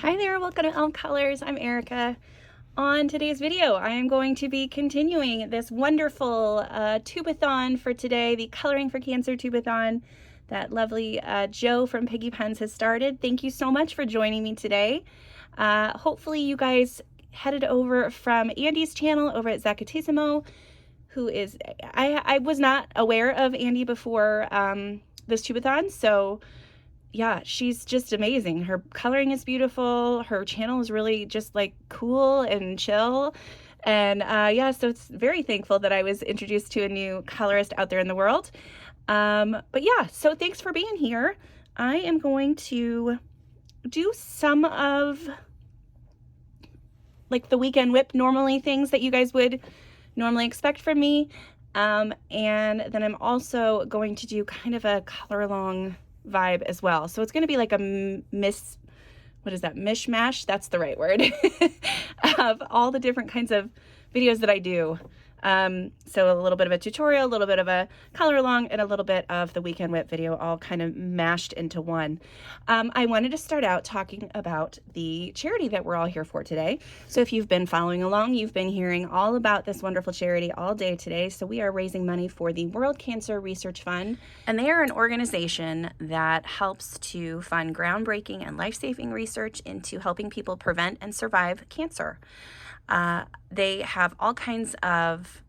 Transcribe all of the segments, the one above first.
Hi there, welcome to Elm Colors. I'm Erica. On today's video, I am going to be continuing this wonderful Tubithon for today, the Coloring for Cancer Tubithon that lovely Joe from Piggy Pens has started. Thank you so much for joining me today. Hopefully you guys headed over from Andy's channel over at Zacatissimo, who is, I was not aware of Andy before this Tubithon, so yeah, she's just amazing. Her coloring is beautiful. Her channel is really just like cool and chill. And yeah, so it's very thankful that I was introduced to a new colorist out there in the world. But yeah, so thanks for being here. I am going to do some of like the weekend WIP normally things that you guys would normally expect from me. And then I'm also going to do kind of a color along vibe as well. So it's going to be like a mishmash, that's the right word, of all the different kinds of videos that I do. So a little bit of a tutorial, a little bit of a color along, and a little bit of the weekend WIP video all kind of mashed into one. I wanted to start out talking about the charity that we're all here for today. So if you've been following along, you've been hearing all about this wonderful charity all day today. So we are raising money for the World Cancer Research Fund, and they are an organization that helps to fund groundbreaking and life-saving research into helping people prevent and survive cancer. They have all kinds of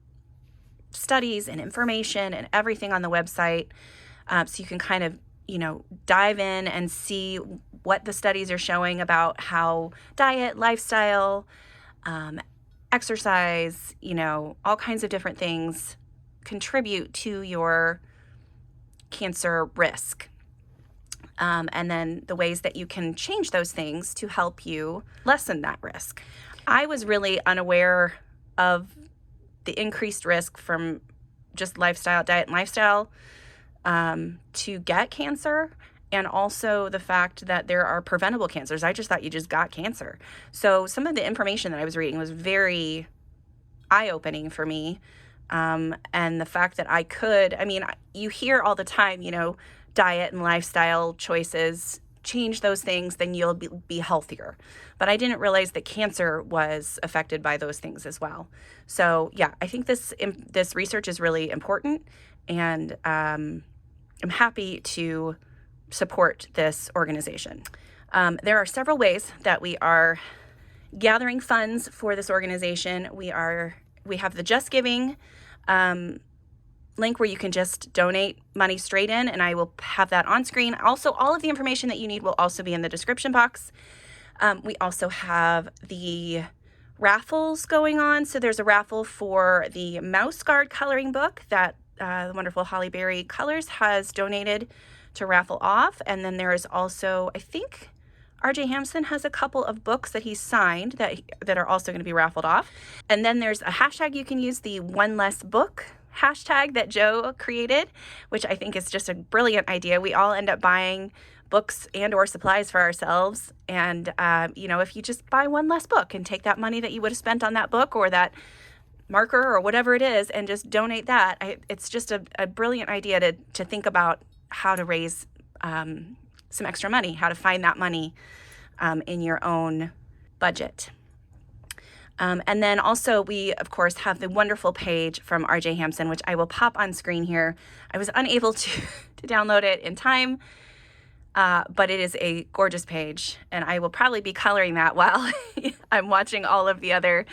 studies and information and everything on the website, so you can kind of, dive in and see what the studies are showing about how diet, lifestyle, exercise, all kinds of different things contribute to your cancer risk. And then the ways that you can change those things to help you lessen that risk. I was really unaware of the increased risk from just diet and lifestyle to get cancer, and also the fact that there are preventable cancers. I just thought you just got cancer. So some of the information that I was reading was very eye-opening for me. And the fact that you hear all the time, diet and lifestyle choices, change those things, then you'll be healthier. But I didn't realize that cancer was affected by those things as well. So yeah, I think this research is really important, and I'm happy to support this organization. There are several ways that we are gathering funds for this organization. We have the Just Giving link where you can just donate money straight in, and I will have that on screen. Also, all of the information that you need will also be in the description box. We also have the raffles going on. So there's a raffle for the Mouse Guard coloring book that the wonderful Holly Berry Colors has donated to raffle off. And then there is also, I think, RJ Hampson has a couple of books that he's signed that are also going to be raffled off. And then there's a hashtag you can use, the One Less Book hashtag that Joe created, which I think is just a brilliant idea. We all end up buying books and or supplies for ourselves, and if you just buy one less book and take that money that you would have spent on that book or that marker or whatever it is and just donate that, it's just a brilliant idea to think about how to raise some extra money, how to find that money in your own budget. And then also we, of course, have the wonderful page from RJ Hampson, which I will pop on screen here. I was unable to download it in time, but it is a gorgeous page, and I will probably be coloring that while I'm watching all of the other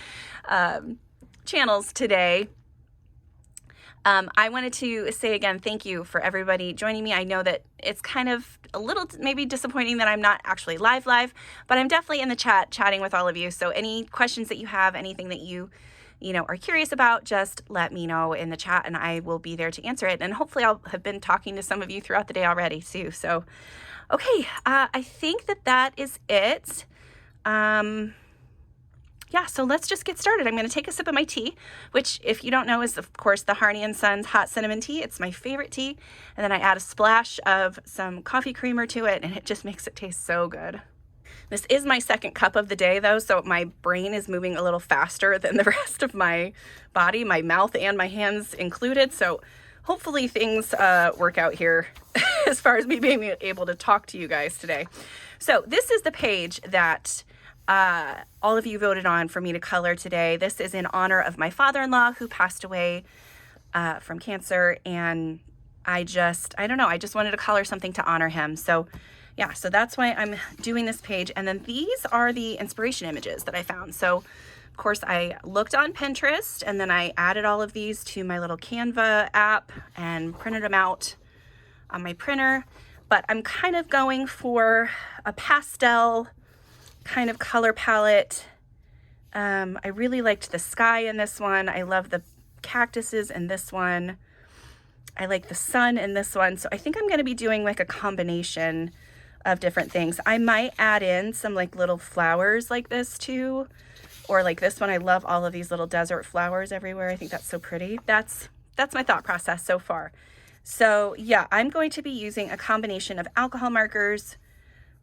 channels today. I wanted to say again, thank you for everybody joining me. I know that it's kind of a little maybe disappointing that I'm not actually live, but I'm definitely in the chatting with all of you. So any questions that you have, anything that you are curious about, just let me know in the chat and I will be there to answer it. And hopefully I'll have been talking to some of you throughout the day already too. So, okay, I think that is it. Yeah, so let's just get started. I'm going to take a sip of my tea, which, if you don't know, is, of course, the Harney & Sons Hot Cinnamon Tea. It's my favorite tea. And then I add a splash of some coffee creamer to it, and it just makes it taste so good. This is my second cup of the day, though, so my brain is moving a little faster than the rest of my body, my mouth and my hands included. So hopefully things work out here as far as me being able to talk to you guys today. So this is the page that all of you voted on for me to color today. This is in honor of my father-in-law who passed away from cancer, and I don't know, I just wanted to color something to honor him. So yeah, so that's why I'm doing this page. And then these are the inspiration images that I found. So of course I looked on Pinterest, and then I added all of these to my little Canva app and printed them out on my printer. But I'm kind of going for a pastel kind of color palette. I really liked the sky in this one. I love the cactuses in this one. I like the sun in this one. So I think I'm going to be doing like a combination of different things. I might add in some like little flowers like this too, or like this one. I love all of these little desert flowers everywhere. I think that's so pretty. That's my thought process so far. So yeah, I'm going to be using a combination of alcohol markers,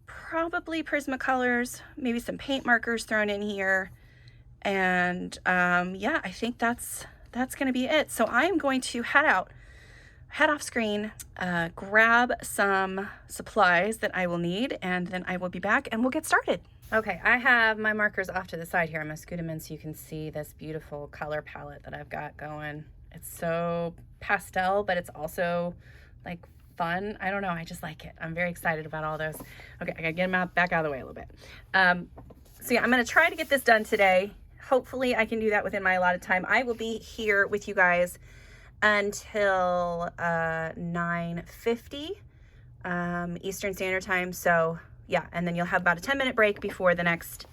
probably Prismacolors, maybe some paint markers thrown in here. And yeah, I think that's going to be it. So I'm going to head off screen, grab some supplies that I will need, and then I will be back and we'll get started. Okay, I have my markers off to the side here. I'm gonna scoot them in so you can see this beautiful color palette that I've got going. It's so pastel, but it's also like fun. I don't know, I just like it. I'm very excited about all those. Okay, I gotta get them back out of the way a little bit. So yeah, I'm gonna try to get this done today. Hopefully I can do that within my allotted time. I will be here with you guys until 9:50 Eastern Standard Time. So yeah, and then you'll have about a 10-minute break before the next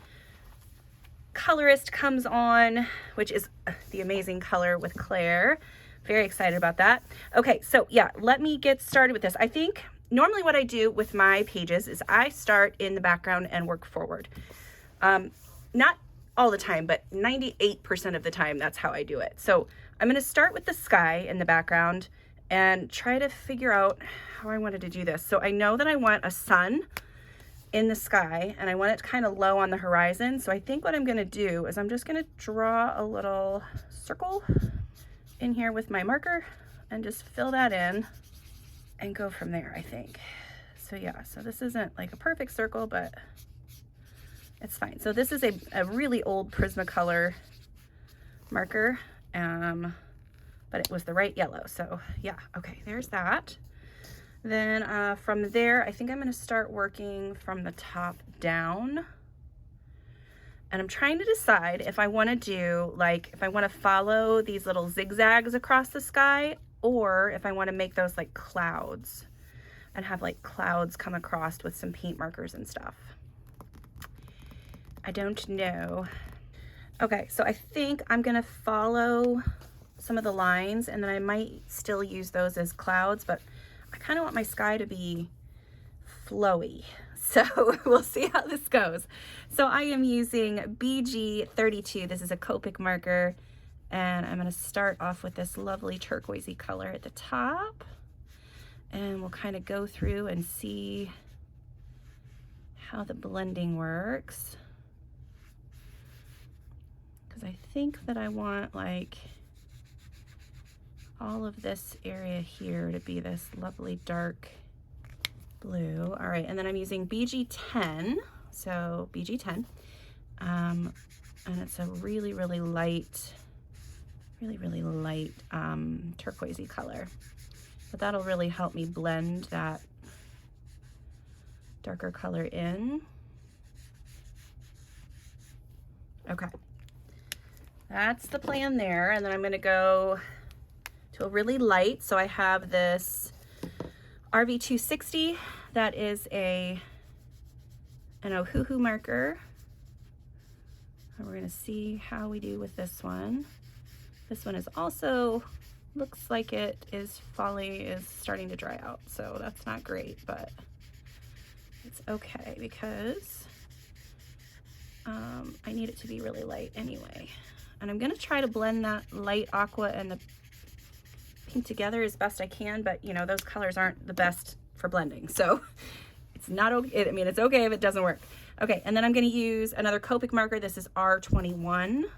colorist comes on, which is the amazing Color with Claire. Very excited about that. Okay, so yeah, let me get started with this. I think normally what I do with my pages is I start in the background and work forward. Not all the time, but 98% of the time, that's how I do it. So I'm gonna start with the sky in the background and try to figure out how I wanted to do this. So I know that I want a sun in the sky, and I want it kind of low on the horizon. So I think what I'm gonna do is I'm just gonna draw a little circle in here with my marker and just fill that in and go from there, I think. So yeah, so this isn't like a perfect circle, but it's fine. So this is a really old Prismacolor marker, but it was the right yellow. So yeah, okay, there's that. Then from there, I think I'm gonna start working from the top down. And I'm trying to decide if I wanna do, like, if I wanna follow these little zigzags across the sky, or if I wanna make those like clouds and have like clouds come across with some paint markers and stuff. I don't know. Okay, so I think I'm gonna follow some of the lines, and then I might still use those as clouds, but I kind of want my sky to be flowy. So we'll see how this goes. So I am using BG32. This is a Copic marker, and I'm gonna start off with this lovely turquoisey color at the top, and we'll kind of go through and see how the blending works. Because I think that I want like all of this area here to be this lovely dark blue. All right, and then I'm using BG10, so BG10, and it's a really light turquoisey color, but that'll really help me blend that darker color in. Okay, that's the plan there. And then I'm gonna go to a really light. So I have this RV260 that is an Ohuhu marker. And we're gonna see how we do with this one. This one is also, looks like it is starting to dry out. So that's not great, but it's okay because I need it to be really light anyway. And I'm gonna try to blend that light aqua and the pink together as best I can, but you know, those colors aren't the best for blending. So it's not okay. I mean, it's okay if it doesn't work. Okay, and then I'm gonna use another Copic marker. This is R21.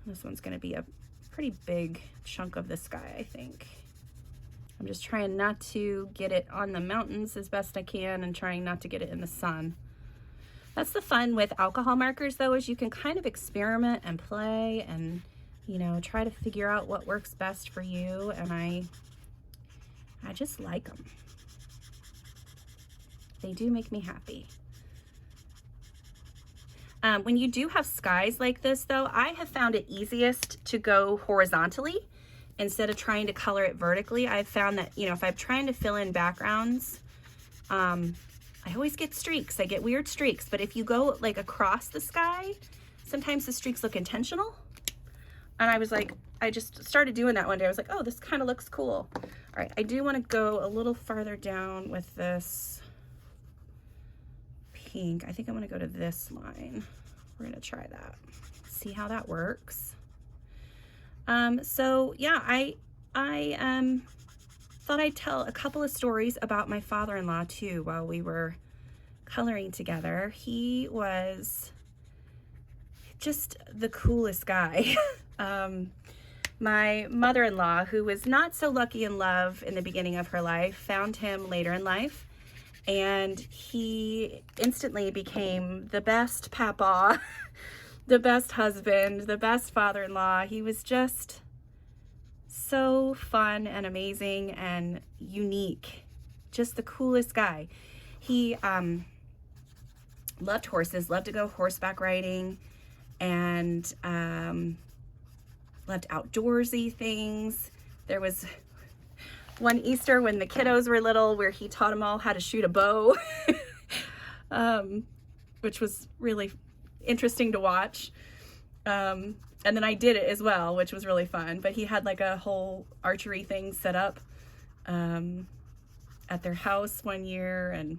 This one's gonna be a pretty big chunk of the sky, I think. I'm just trying not to get it on the mountains as best I can and trying not to get it in the sun. That's the fun with alcohol markers though, is you can kind of experiment and play and, you know, try to figure out what works best for you. And I just like them. They do make me happy. When you do have skies like this though, I have found it easiest to go horizontally instead of trying to color it vertically. I've found that, you know, if I'm trying to fill in backgrounds, I always get streaks. I get weird streaks, but if you go like across the sky, sometimes the streaks look intentional. And I was like, I just started doing that one day. I was like, oh, this kind of looks cool. All right, I do want to go a little farther down with this pink. I think I'm going to go to this line. We're going to try that. See how that works. So yeah, I thought I'd tell a couple of stories about my father-in-law too while we were coloring together. He was just the coolest guy. My mother-in-law, who was not so lucky in love in the beginning of her life, found him later in life, and he instantly became the best papa, the best husband, the best father-in-law. He was just so fun and amazing and unique. Just the coolest guy. He loved horses, loved to go horseback riding, and loved outdoorsy things. There was one Easter when the kiddos were little where he taught them all how to shoot a bow, which was really interesting to watch. And then I did it as well, which was really fun. But he had like a whole archery thing set up at their house one year, and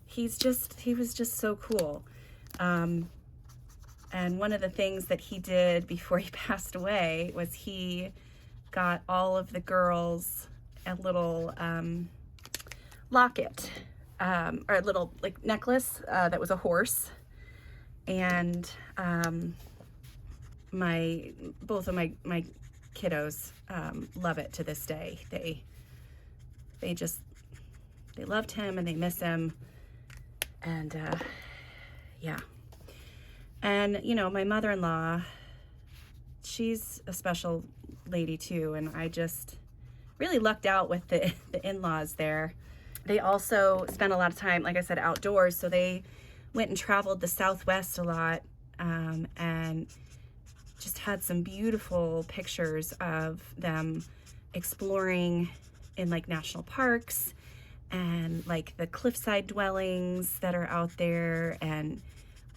he was just so cool. And one of the things that he did before he passed away was he got all of the girls a little locket, or a little like necklace that was a horse. And both of my kiddos love it to this day. They loved him and they miss him. And yeah. And you know, my mother-in-law, she's a special lady too, and I just really lucked out with the in-laws there. They also spent a lot of time, like I said, outdoors, so they went and traveled the Southwest a lot, and just had some beautiful pictures of them exploring in like national parks and like the cliffside dwellings that are out there and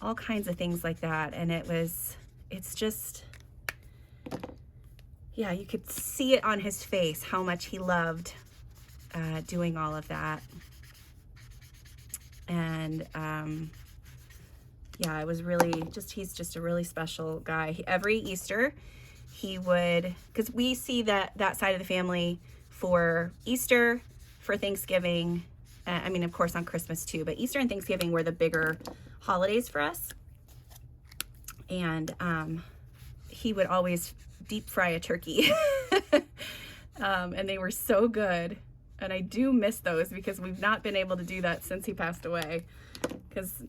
all kinds of things like that. And it's just, yeah, you could see it on his face how much he loved doing all of that. And yeah, it was really just, he's just a really special guy. Every Easter he would, because we see that side of the family for Easter, for Thanksgiving, I mean, of course on Christmas too, but Easter and Thanksgiving were the bigger holidays for us. And he would always deep fry a turkey. And they were so good. And I do miss those because we've not been able to do that since he passed away. Because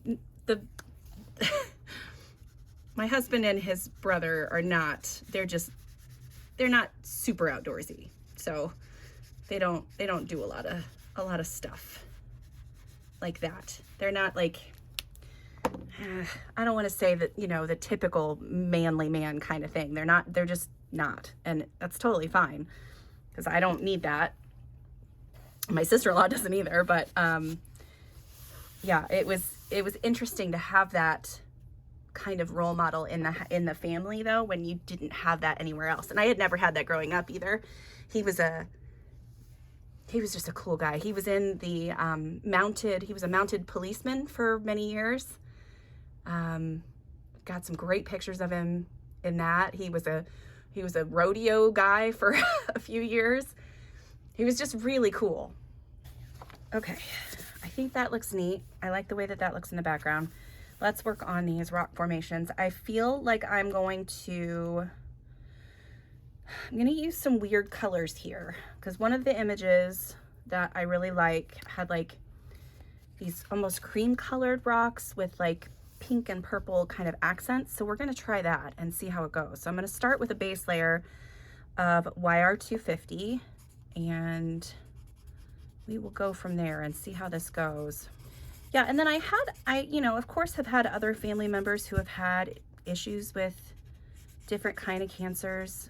my husband and his brother are not, they're not super outdoorsy. So they don't do a lot of stuff like that. They're not like, I don't want to say that, you know, the typical manly man kind of thing. They're just not. And that's totally fine because I don't need that. My sister-in-law doesn't either, but yeah, it was interesting to have that kind of role model in the family though, when you didn't have that anywhere else. And I had never had that growing up either. He was just a cool guy. He was in the he was a mounted policeman for many years. Got some great pictures of him in that. He was a rodeo guy for a few years. He was just really cool. Okay, I think that looks neat. I like the way that looks in the background. Let's work on these rock formations. I feel like I'm going to I'm gonna use some weird colors here because one of the images that I really like had like these almost cream colored rocks with like pink and purple kind of accents. So we're gonna try that and see how it goes. So I'm gonna start with a base layer of YR250 and we will go from there and see how this goes. Yeah, and then I you know, of course have had other family members who have had issues with different kind of cancers.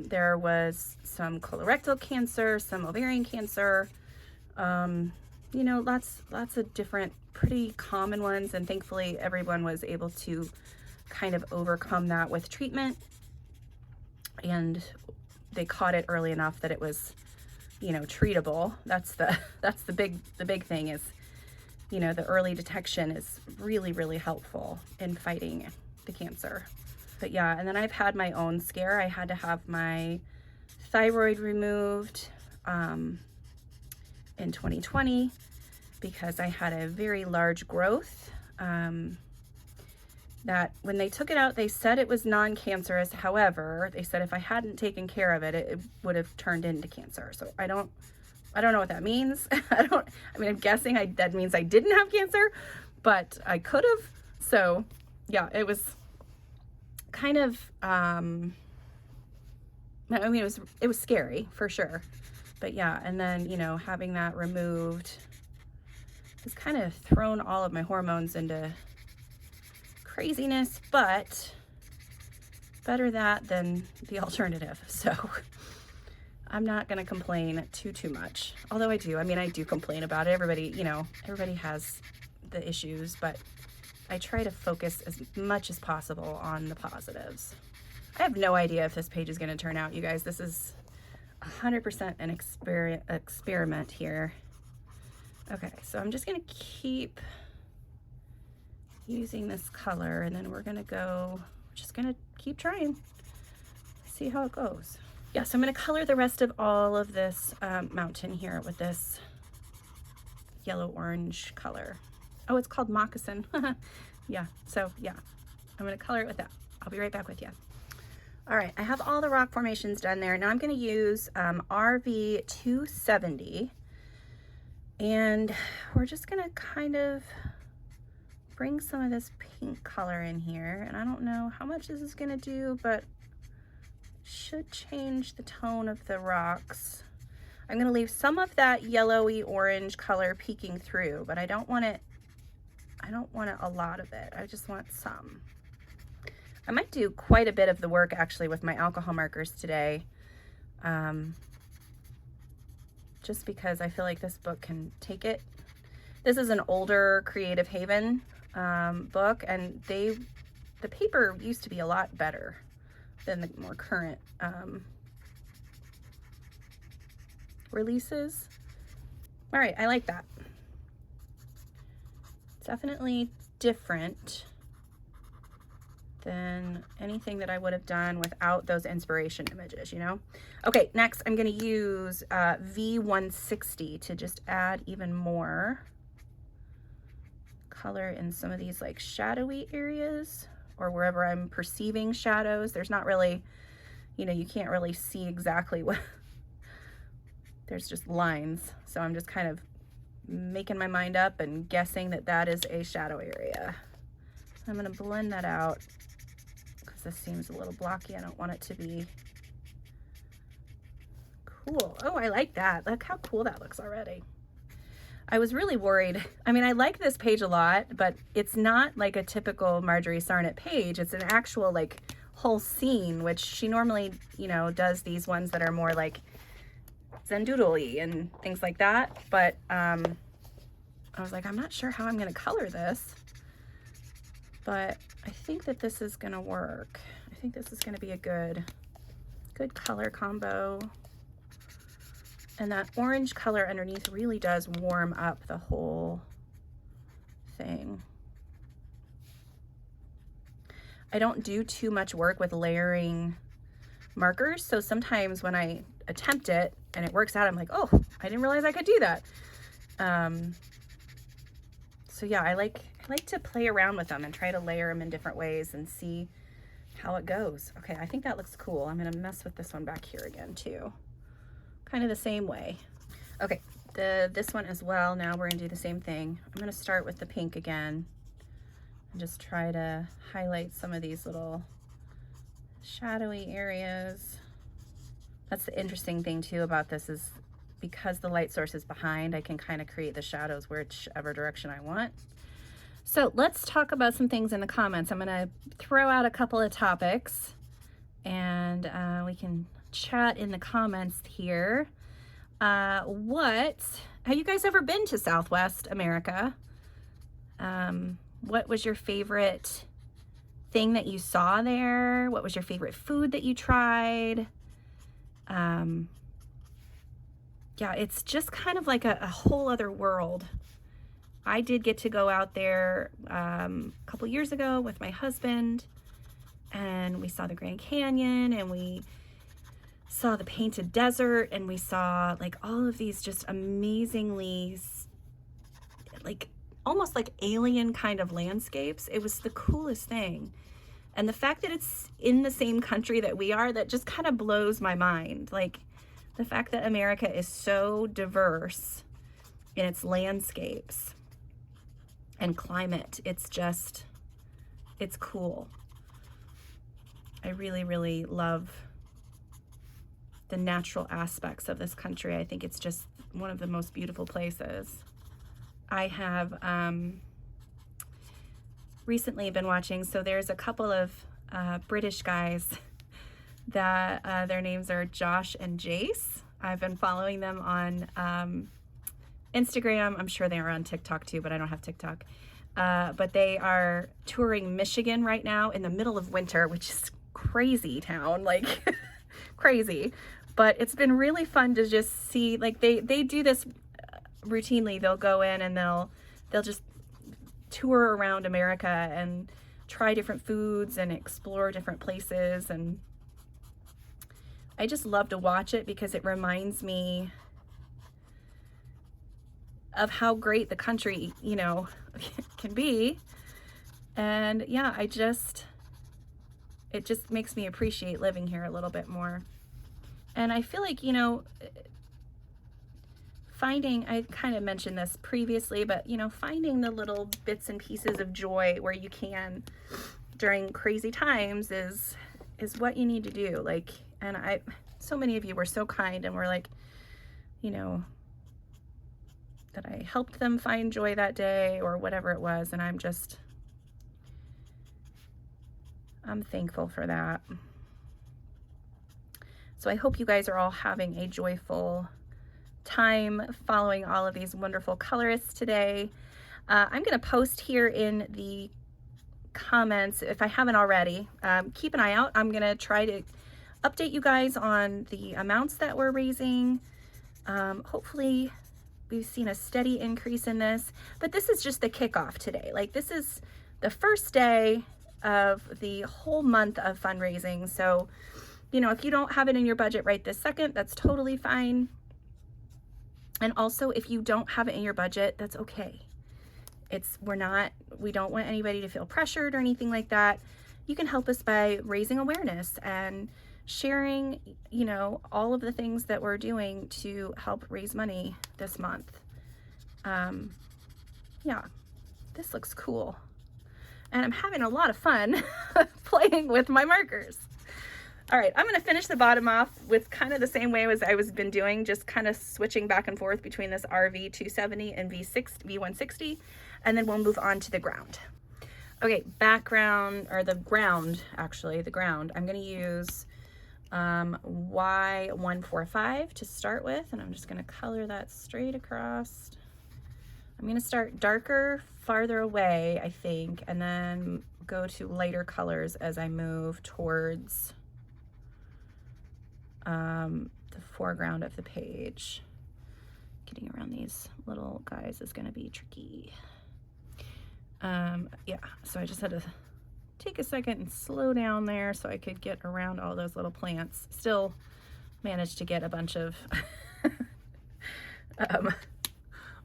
There was some colorectal cancer, some ovarian cancer, you know, lots of different pretty common ones. And thankfully everyone was able to kind of overcome that with treatment. And they caught it early enough that it was, you know, treatable. That's the big thing is, you know, the early detection is really, really helpful in fighting the cancer. But yeah, and then I've had my own scare. I had to have my thyroid removed in 2020 because I had a very large growth that when they took it out, they said it was non-cancerous. However, they said if I hadn't taken care of it, it would have turned into cancer. So I don't know what that means. I mean, I'm guessing that means I didn't have cancer, but I could have. So yeah, it was kind of, I mean, it was scary for sure. But yeah, and then, you know, having that removed has kind of thrown all of my hormones into craziness, but better that than the alternative. So I'm not going to complain too much. Although I do. I mean, I do complain about it. Everybody, you know, everybody has the issues, but I try to focus as much as possible on the positives. I have no idea if this page is going to turn out, you guys. This is 100% an experiment here. Okay, so I'm just going to keep using this color, and then we're just going to keep trying, see how it goes. Yeah, so I'm going to color the rest of all of this mountain here with this yellow-orange color. Oh, it's called moccasin. Yeah, so yeah, I'm going to color it with that. I'll be right back with you. All right, I have all the rock formations done there. Now I'm going to use RV270, and we're just going to kind of bring some of this pink color in here. And I don't know how much this is going to do, but should change the tone of the rocks. I'm going to leave some of that yellowy orange color peeking through, but I don't want it a lot of it. I just want some. I might do quite a bit of the work actually with my alcohol markers today, just because I feel like this book can take it. This is an older Creative Haven book, and the paper used to be a lot better than the more current releases. All right, I like that. Definitely different than anything that I would have done without those inspiration images, you know? Okay, next I'm gonna use V160 to just add even more color in some of these like shadowy areas, or wherever I'm perceiving shadows. There's not really, you know, you can't really see exactly what, there's just lines. So I'm just kind of making my mind up and guessing that that is a shadow area. I'm going to blend that out because this seems a little blocky. I don't want it to be cool. Oh, I like that. Look how cool that looks already. I was really worried. I mean, I like this page a lot, but it's not like a typical Marjorie Sarnett page. It's an actual like whole scene, which she normally, you know, does these ones that are more like Zendoodle-y and things like that. But I was like, I'm not sure how I'm going to color this, but I think that this is going to work. I think this is going to be a good color combo. And that orange color underneath really does warm up the whole thing. I don't do too much work with layering markers, so sometimes when I attempt it and it works out, I'm like, oh, I didn't realize I could do that. So yeah, I like to play around with them and try to layer them in different ways and see how it goes. Okay, I think that looks cool. I'm gonna mess with this one back here again too. Kind of the same way. Okay, this one as well. Now we're gonna do the same thing. I'm gonna start with the pink again and just try to highlight some of these little shadowy areas. That's the interesting thing too about this, is because the light source is behind, I can kind of create the shadows whichever direction I want. So let's talk about some things in the comments. I'm gonna throw out a couple of topics and we can chat in the comments here. Have you guys ever been to Southwest America? What was your favorite thing that you saw there? What was your favorite food that you tried? Yeah, it's just kind of like a whole other world. I did get to go out there a couple years ago with my husband, and we saw the Grand Canyon, and we saw the Painted Desert, and we saw like all of these just amazingly, like almost like alien kind of landscapes. It was the coolest thing. And the fact that it's in the same country that we are, that just kind of blows my mind. Like the fact that America is so diverse in its landscapes and climate. It's cool. I really, really love the natural aspects of this country. I think it's just one of the most beautiful places. I have recently been watching, so there's a couple of British guys that their names are Josh and Jace. I've been following them on Instagram. I'm sure they are on TikTok too, but I don't have TikTok. But they are touring Michigan right now in the middle of winter, which is crazy town, like crazy. But it's been really fun to just see, like they do this routinely. They'll go in and they'll just tour around America and try different foods and explore different places. And I just love to watch it because it reminds me of how great the country, you know, can be. And yeah, it just makes me appreciate living here a little bit more. And I feel like, you know, I kind of mentioned this previously, but you know, finding the little bits and pieces of joy where you can during crazy times is what you need to do. Like, and so many of you were so kind and were like, you know, that I helped them find joy that day or whatever it was. And I'm thankful for that. So I hope you guys are all having a joyful time following all of these wonderful colorists today. I'm going to post here in the comments, if I haven't already, keep an eye out. I'm going to try to update you guys on the amounts that we're raising. Hopefully we've seen a steady increase in this, but this is just the kickoff today. Like, this is the first day of the whole month of fundraising. So, you know, if you don't have it in your budget right this second, that's totally fine. And also, if you don't have it in your budget, that's okay. We don't want anybody to feel pressured or anything like that. You can help us by raising awareness and sharing, you know, all of the things that we're doing to help raise money this month. Yeah, this looks cool. And I'm having a lot of fun playing with my markers. All right, I'm going to finish the bottom off with kind of the same way as I was been doing, just kind of switching back and forth between this RV 270 and V160, and then we'll move on to the ground. Okay, background, or the ground, actually, the ground. I'm going to use Y145 to start with, and I'm just going to color that straight across. I'm going to start darker farther away, I think, and then go to lighter colors as I move towards the foreground of the page. Getting around these little guys is going to be tricky. Yeah, so I just had to take a second and slow down there so I could get around all those little plants. Still managed to get a bunch of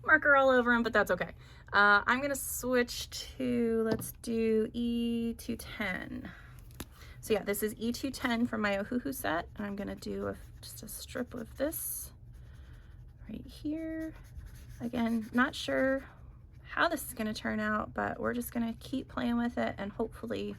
marker all over them, but that's okay. I'm going to switch to, let's do E210. So yeah, this is E210 from my Ohuhu set, and I'm gonna do just a strip of this right here. Again, not sure how this is gonna turn out, but we're just gonna keep playing with it and hopefully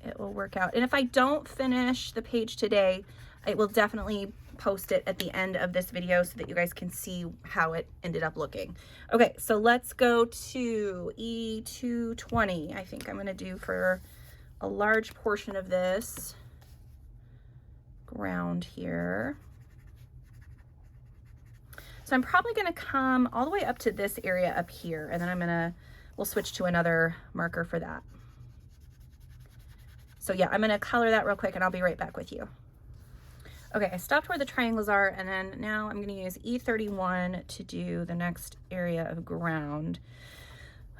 it will work out. And if I don't finish the page today, I will definitely post it at the end of this video so that you guys can see how it ended up looking. Okay, so let's go to E220. I think I'm gonna do for a large portion of this ground here. So I'm probably gonna come all the way up to this area up here, and then we'll switch to another marker for that. So yeah, I'm gonna color that real quick and I'll be right back with you. Okay, I stopped where the triangles are, and then now I'm gonna use E31 to do the next area of ground.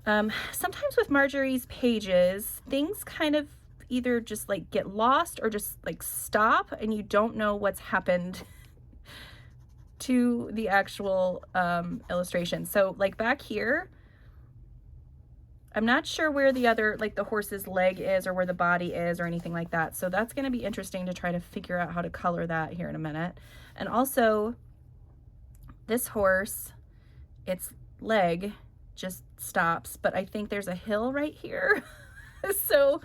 Sometimes with Marjorie's pages, things kind of either just like get lost or just like stop and you don't know what's happened to the actual illustration. So like back here, I'm not sure where the other, like the horse's leg is or where the body is or anything like that. So that's going to be interesting to try to figure out how to color that here in a minute. And also this horse, its leg just stops, but I think there's a hill right here. So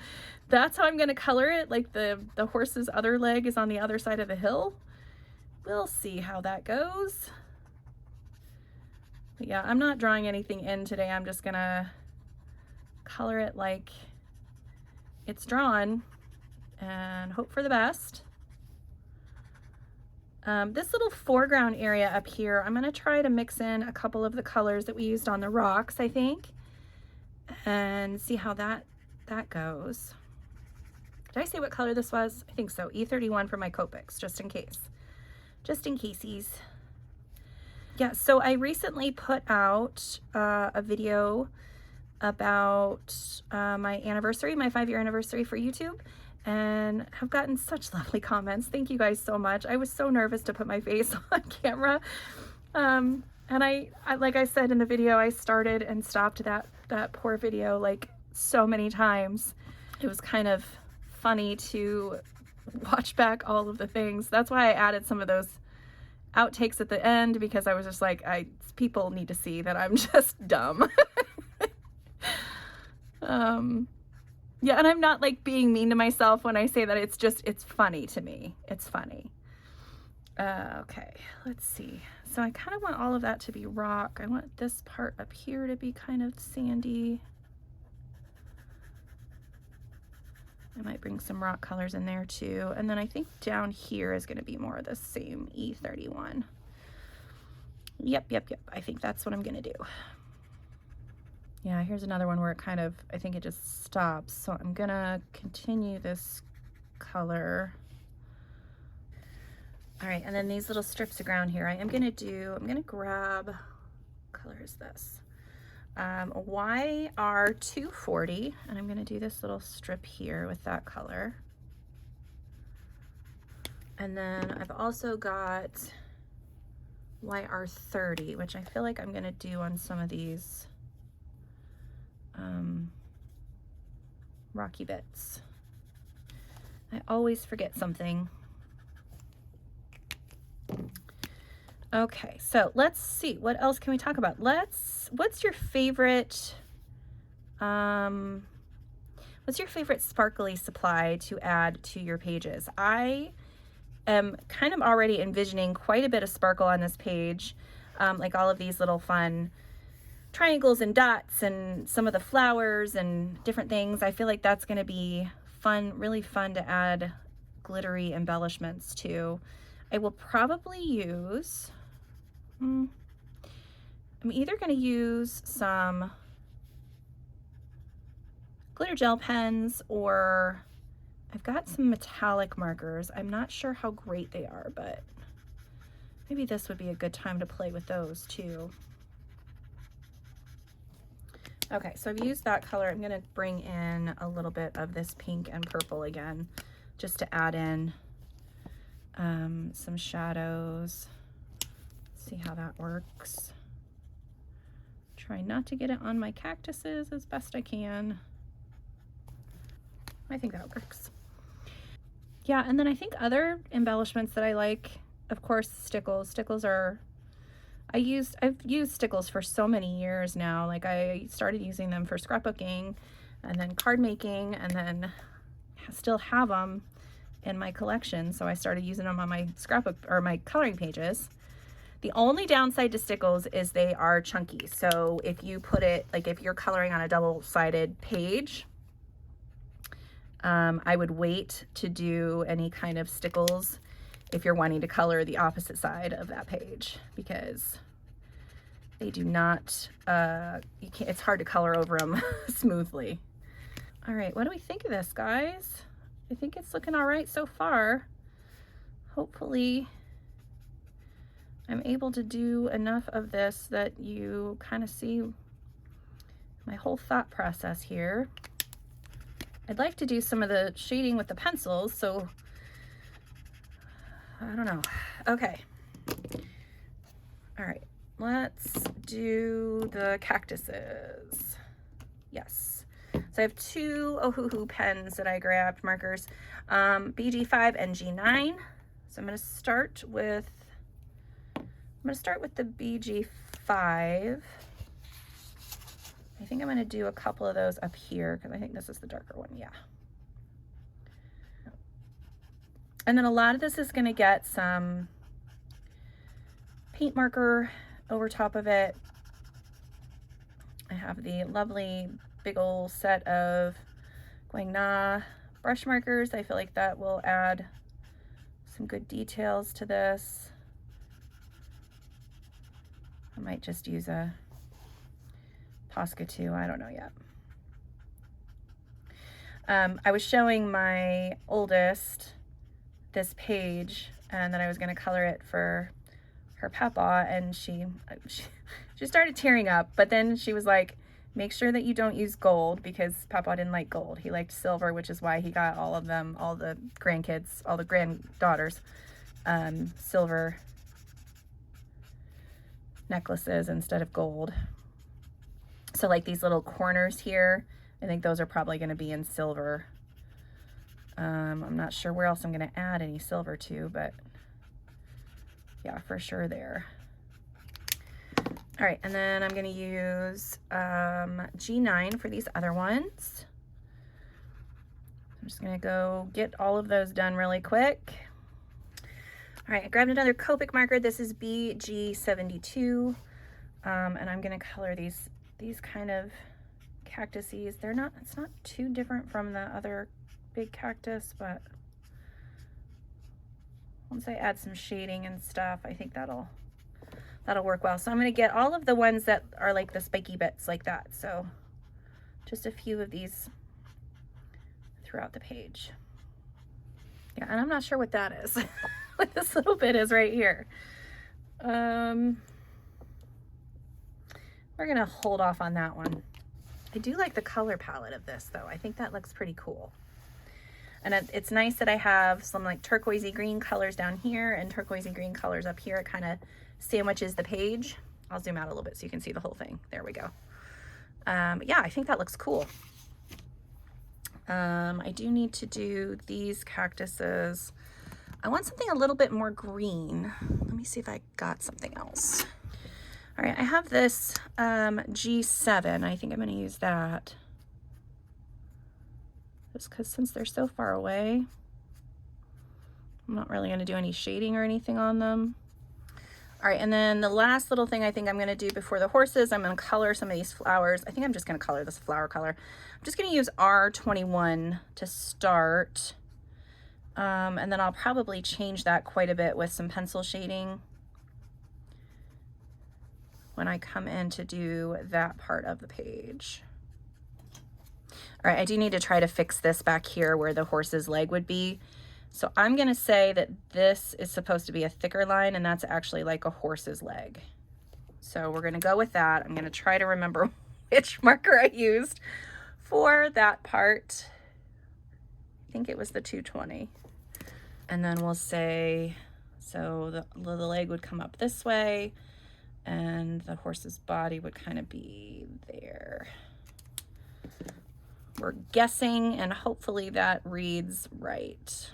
that's how I'm going to color it. Like the horse's other leg is on the other side of the hill. We'll see how that goes. But yeah, I'm not drawing anything in today. I'm just gonna color it like it's drawn and hope for the best. This little foreground area up here, I'm gonna try to mix in a couple of the colors that we used on the rocks, I think, and see how that goes. Did I say what color this was? I think so. E31 for my Copics, just in case. Just in caseies. Yeah, so I recently put out a video about my anniversary, my 5-year anniversary for YouTube, and have gotten such lovely comments. Thank you guys so much. I was so nervous to put my face on camera. And I like I said in the video, I started and stopped that poor video like so many times. It was kind of funny to watch back all of the things. That's why I added some of those outtakes at the end, because I was just like, people need to see that I'm just dumb. Yeah, and I'm not like being mean to myself when I say that. It's funny to me. It's funny. Okay, let's see. So I kind of want all of that to be rock. I want this part up here to be kind of sandy. I might bring some rock colors in there too. And then I think down here is going to be more of the same E31. Yep. I think that's what I'm going to do. Yeah, here's another one where it kind of, I think it just stops. So I'm going to continue this color. All right, and then these little strips of ground here, I'm going to grab, what color is this? YR240, and I'm going to do this little strip here with that color. And then I've also got YR30, which I feel like I'm going to do on some of these rocky bits. I always forget something. Okay, so let's see, what else can we talk about? What's your favorite sparkly supply to add to your pages? I am kind of already envisioning quite a bit of sparkle on this page, like all of these little fun triangles and dots and some of the flowers and different things. I feel like that's going to be fun, really fun to add glittery embellishments to. I will probably use, I'm either going to use some glitter gel pens, or I've got some metallic markers. I'm not sure how great they are, but maybe this would be a good time to play with those too. Okay, so I've used that color. I'm going to bring in a little bit of this pink and purple again, just to add in some shadows. See how that works. Try not to get it on my cactuses as best I can. I think that works. Yeah, and then I think other embellishments that I like, of course, stickles. Stickles are, I've used stickles for so many years now. Like I started using them for scrapbooking and then card making, and then still have them in my collection. So I started using them on my scrapbook or my coloring pages. The only downside to stickles is they are chunky. So if you put it, like if you're coloring on a double-sided page, I would wait to do any kind of stickles if you're wanting to color the opposite side of that page, because they do not, it's hard to color over them smoothly. All right, what do we think of this, guys? I think it's looking all right so far. Hopefully I'm able to do enough of this that you kind of see my whole thought process here. I'd like to do some of the shading with the pencils, so I don't know. Okay. All right, let's do the cactuses. Yes. So I have two Ohuhu pens that I grabbed, markers, BG5 and G9. So I'm going to start with the BG5. I think I'm going to do a couple of those up here because I think this is the darker one. Yeah. And then a lot of this is going to get some paint marker over top of it. I have the lovely big old set of Guangna brush markers. I feel like that will add some good details to this. I might just use a Posca too, I don't know yet. I was showing my oldest this page, and then I was going to color it for her papa, and she started tearing up, but then she was like, make sure that you don't use gold, because papa didn't like gold. He liked silver, which is why he got all of them, all the grandkids, all the granddaughters, silver necklaces instead of gold. So like these little corners here, I think those are probably going to be in silver. I'm not sure where else I'm going to add any silver to, but yeah, for sure there. All right, and then I'm going to use G9 for these other ones. I'm just going to go get all of those done really quick. All right, I grabbed another Copic marker. This is BG72, and I'm going to color these kind of cactuses. It's not too different from the other big cactus, but once I add some shading and stuff, I think that'll work well. So I'm going to get all of the ones that are like the spiky bits like that. So just a few of these throughout the page. Yeah, and I'm not sure what that is. What this little bit is right here. We're gonna hold off on that one. I do like the color palette of this though. I think that looks pretty cool. And it's nice that I have some like turquoisey green colors down here and turquoisey green colors up here. It kind of sandwiches the page. I'll zoom out a little bit so you can see the whole thing. There we go. Yeah, I think that looks cool. I do need to do these cactuses. I want something a little bit more green. Let me see if I got something else. All right, I have this G7. I think I'm going to use that. Just because since they're so far away, I'm not really going to do any shading or anything on them. All right, and then the last little thing I think I'm going to do before the horses, I'm going to color some of these flowers. I think I'm just going to color this flower color. I'm just going to use R21 to start. And then I'll probably change that quite a bit with some pencil shading when I come in to do that part of the page. All right, I do need to try to fix this back here where the horse's leg would be. So I'm going to say that this is supposed to be a thicker line, and that's actually like a horse's leg. So we're going to go with that. I'm going to try to remember which marker I used for that part. I think it was the 220. And then we'll say, so the leg would come up this way, and the horse's body would kind of be there. We're guessing, and hopefully that reads right.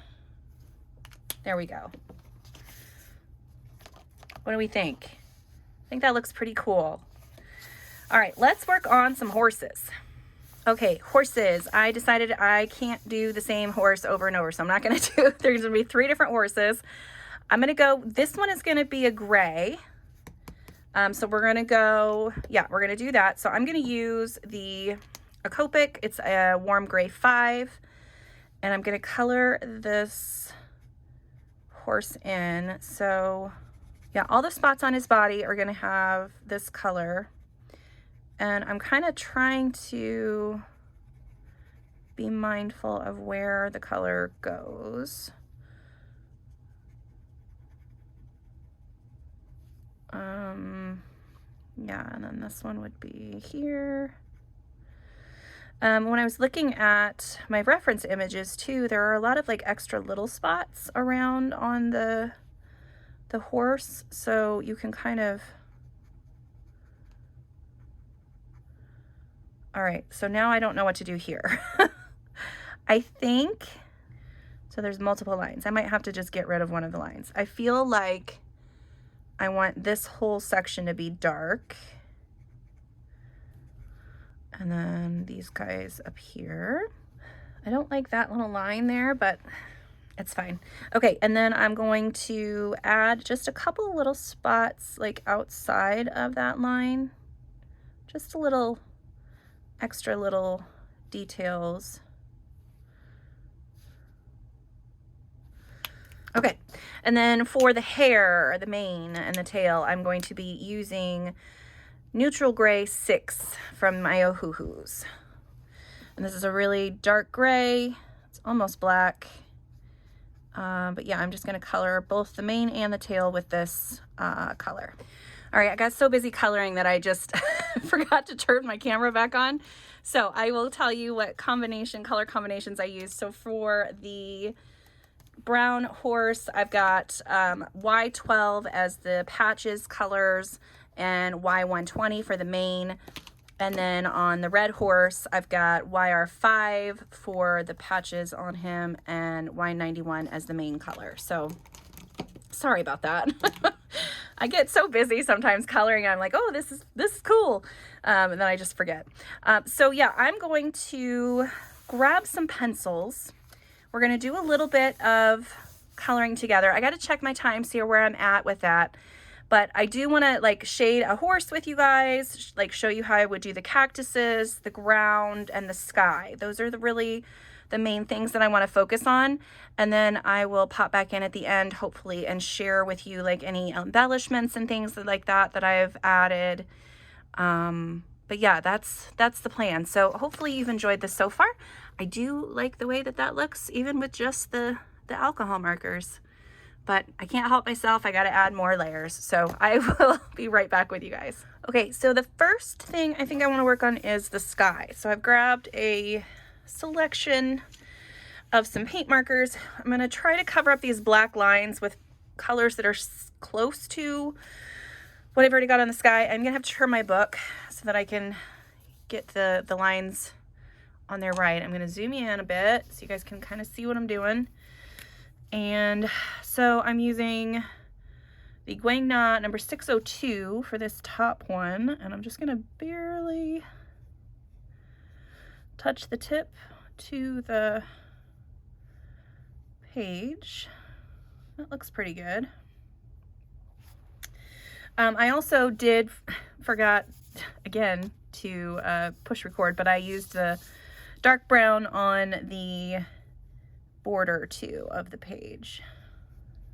There we go. What do we think? I think that looks pretty cool. All right, let's work on some horses. Okay, horses. I decided I can't do the same horse over and over, so I'm not gonna do, there's gonna be 3 different horses. I'm gonna go, this one is gonna be a gray. So we're gonna go, yeah, we're gonna do that. So I'm gonna use a Copic, it's a warm gray 5, and I'm gonna color this horse in. So yeah, all the spots on his body are gonna have this color. And I'm kind of trying to be mindful of where the color goes. Yeah, and then this one would be here. When I was looking at my reference images too, there are a lot of like extra little spots around on the horse, so you can kind of, all right, so now I don't know what to do here. I think, so there's multiple lines. I might have to just get rid of one of the lines. I feel like I want this whole section to be dark. And then these guys up here. I don't like that little line there, but it's fine. Okay, and then I'm going to add just a couple little spots like outside of that line. Just a little extra little details. Okay, and then for the hair, the mane and the tail, I'm going to be using Neutral Gray 6 from my Ohuhus. And this is a really dark gray. It's almost black. But yeah, I'm just gonna color both the mane and the tail with this color. All right, I got so busy coloring that I just forgot to turn my camera back on. So I will tell you what color combinations I use. So for the brown horse, I've got Y12 as the patches colors and Y120 for the mane. And then on the red horse, I've got YR5 for the patches on him and Y91 as the main color. So sorry about that. I get so busy sometimes coloring. I'm like, oh, this is cool. And then I just forget. So yeah, I'm going to grab some pencils. We're going to do a little bit of coloring together. I got to check my time, see where I'm at with that. But I do want to like shade a horse with you guys, like show you how I would do the cactuses, the ground, and the sky. Those are the main things that I want to focus on. And then I will pop back in at the end, hopefully, and share with you like any embellishments and things like that I've added. But yeah, that's the plan. So hopefully you've enjoyed this so far. I do like the way that looks, even with just the alcohol markers. But I can't help myself. I got to add more layers. So I will be right back with you guys. Okay, so the first thing I think I want to work on is the sky. So I've grabbed a selection of some paint markers. I'm going to try to cover up these black lines with colors that are close to what I've already got on the sky. I'm going to have to turn my book so that I can get the lines on there right. I'm going to zoom in a bit so you guys can kind of see what I'm doing. And so I'm using the Guangna number 602 for this top one, and I'm just gonna barely touch the tip to the page. That looks pretty good. I also forgot again to push record, but I used the dark brown on the border too of the page,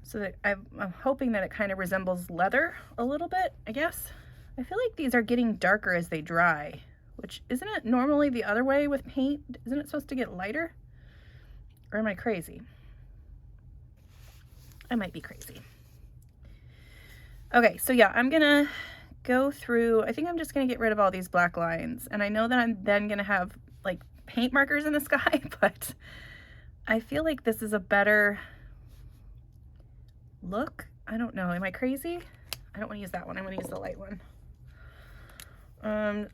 so that I'm hoping that it kind of resembles leather a little bit, I guess. I feel like these are getting darker as they dry, which isn't it normally the other way with paint? Isn't it supposed to get lighter? Or am I crazy? I might be crazy. Okay, so yeah, I'm gonna go through, I think I'm just gonna get rid of all these black lines, and I know that I'm then gonna have like paint markers in the sky, but I feel like this is a better look. I don't know. Am I crazy? I don't want to use that one. I'm going to use the light one.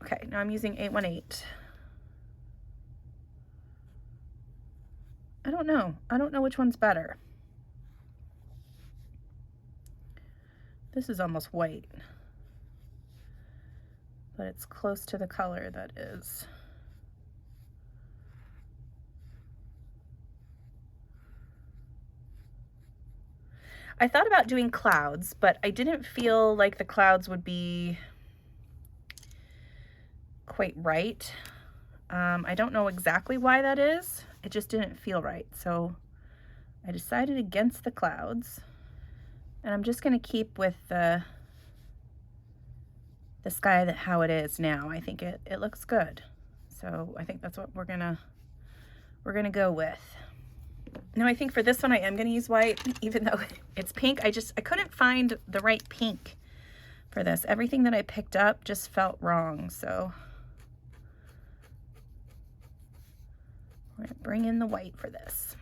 Okay, now I'm using 818. I don't know. I don't know which one's better. This is almost white, but it's close to the color that is. I thought about doing clouds, but I didn't feel like the clouds would be quite right. I don't know exactly why that is. It just didn't feel right. So I decided against the clouds, and I'm just going to keep with the sky how it is now. I think it looks good. So I think that's what we're gonna go with. Now I think for this one I am gonna use white, even though it's pink. I couldn't find the right pink for this. Everything that I picked up just felt wrong. So we're gonna bring in the white for this.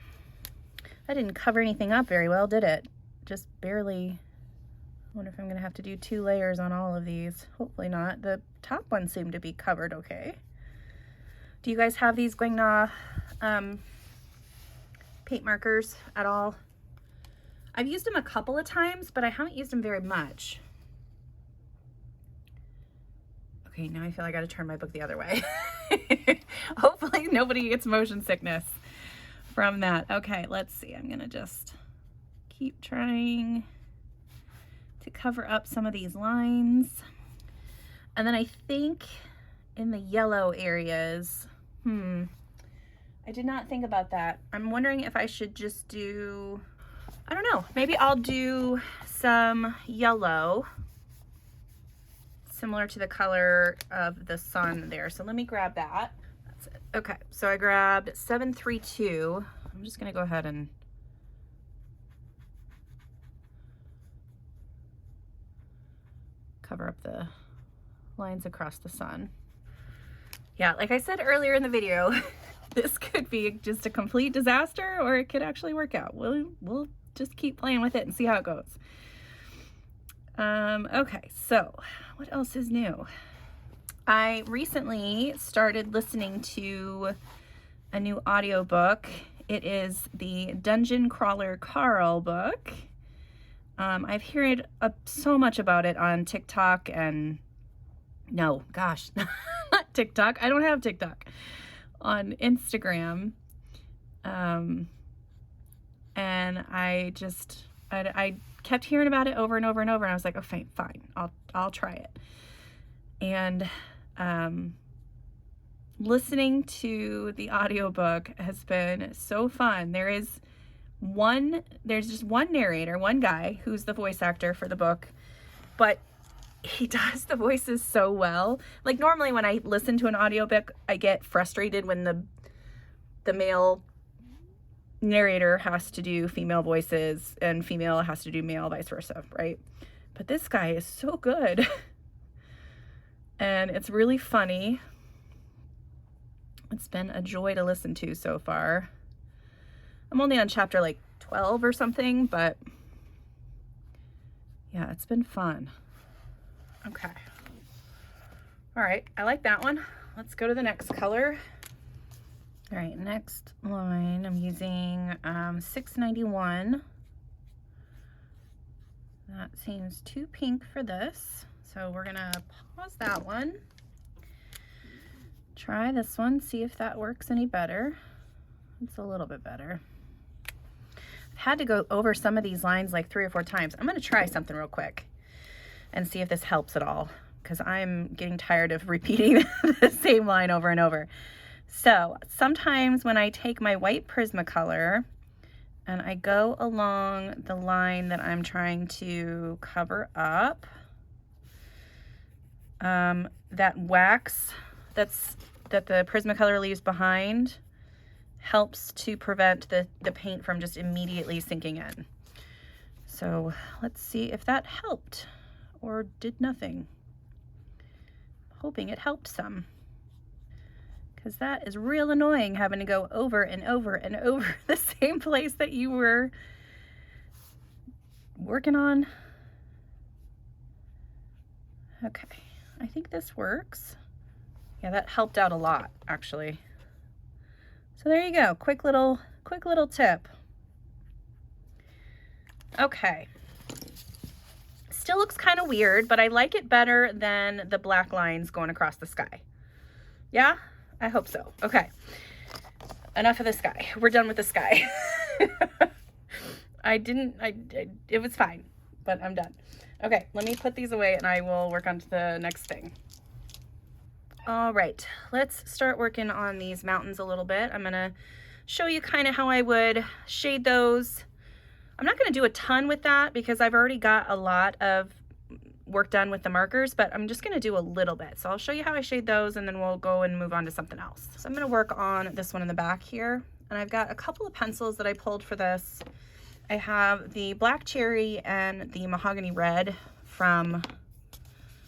That didn't cover anything up very well, did it? Just barely. I wonder if I'm gonna have to do 2 layers on all of these. Hopefully not. The top one seemed to be covered okay. Do you guys have these Guangna paint markers at all? I've used them a couple of times, but I haven't used them very much. Okay, now I feel like I gotta turn my book the other way. Hopefully nobody gets motion sickness from that. Okay, let's see. I'm gonna just keep trying to cover up some of these lines. And then I think in the yellow areas, I did not think about that. I'm wondering if I should just do, I don't know, maybe I'll do some yellow similar to the color of the sun there. So let me grab that. That's it. Okay, so I grabbed 732. I'm just gonna go ahead and cover up the lines across the sun. Yeah, like I said earlier in the video, this could be just a complete disaster, or it could actually work out. We'll just keep playing with it and see how it goes. Okay, so what else is new? I recently started listening to a new audiobook. It is the Dungeon Crawler Carl book. I've heard so much about it on TikTok and no, gosh, not TikTok. I don't have TikTok. On Instagram. And I kept hearing about it over and over and over, and I was like, okay, fine, I'll try it. And listening to the audiobook has been so fun. There's just one narrator, one guy who's the voice actor for the book, but he does the voices so well. Like normally when I listen to an audiobook, I get frustrated when the male narrator has to do female voices and female has to do male, vice versa, right? But this guy is so good. And it's really funny. It's been a joy to listen to so far. I'm only on chapter like 12 or something, but yeah, it's been fun. Okay. All right, I like that one. Let's go to the next color. All right, next line, I'm using 691. That seems too pink for this, so we're gonna pause that one. Try this one, see if that works any better. It's a little bit better. I've had to go over some of these lines like 3 or 4 times. I'm gonna try something real quick and see if this helps at all, because I'm getting tired of repeating the same line over and over. So sometimes when I take my white Prismacolor and I go along the line that I'm trying to cover up, that wax that the Prismacolor leaves behind helps to prevent the paint from just immediately sinking in. So let's see if that helped or did nothing. Hoping it helped some, because that is real annoying having to go over and over and over the same place that you were working on. Okay, I think this works. Yeah, that helped out a lot actually. So there you go, quick little tip. Okay, Still looks kind of weird, but I like it better than the black lines going across the sky. Yeah, I hope so. Okay, enough of the sky. We're done with the sky. It was fine, but I'm done. Okay, let me put these away and I will work on to the next thing. All right, let's start working on these mountains a little bit. I'm gonna show you kind of how I would shade those. I'm not gonna do a ton with that because I've already got a lot of work done with the markers, but I'm just gonna do a little bit. So I'll show you how I shade those and then we'll go and move on to something else. So I'm gonna work on this one in the back here. And I've got a couple of pencils that I pulled for this. I have the black cherry and the mahogany red from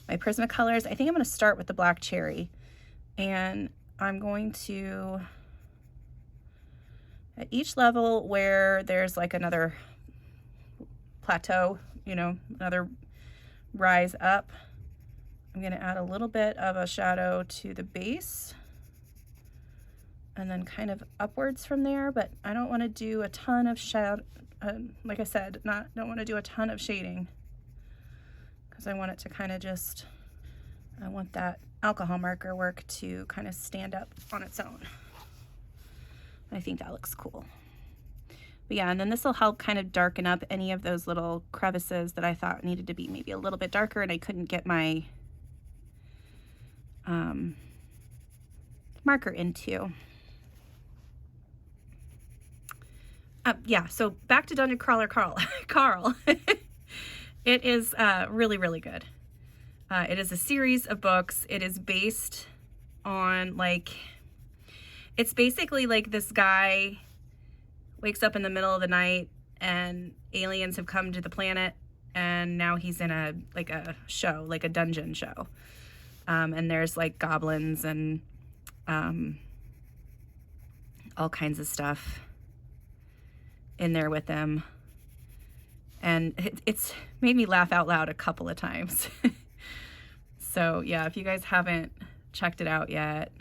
my Prismacolors. I think I'm going to start with the black cherry, and I'm going to, at each level where there's like another plateau, you know, another rise up, I'm going to add a little bit of a shadow to the base and then kind of upwards from there, but I don't want to do a ton of shadow. Like I said, don't want to do a ton of shading because I want it to kind of just, I want that alcohol marker work to kind of stand up on its own. I think that looks cool. But yeah, and then this will help kind of darken up any of those little crevices that I thought needed to be maybe a little bit darker and I couldn't get my marker into. Yeah, so back to Dungeon Crawler Carl. It is really, really good. It is a series of books. It is based on, like, it's basically like this guy wakes up in the middle of the night and aliens have come to the planet and now he's in a show, like a dungeon show. And there's like goblins and all kinds of stuff in there with them, and it's made me laugh out loud a couple of times. So yeah, if you guys haven't checked it out yet,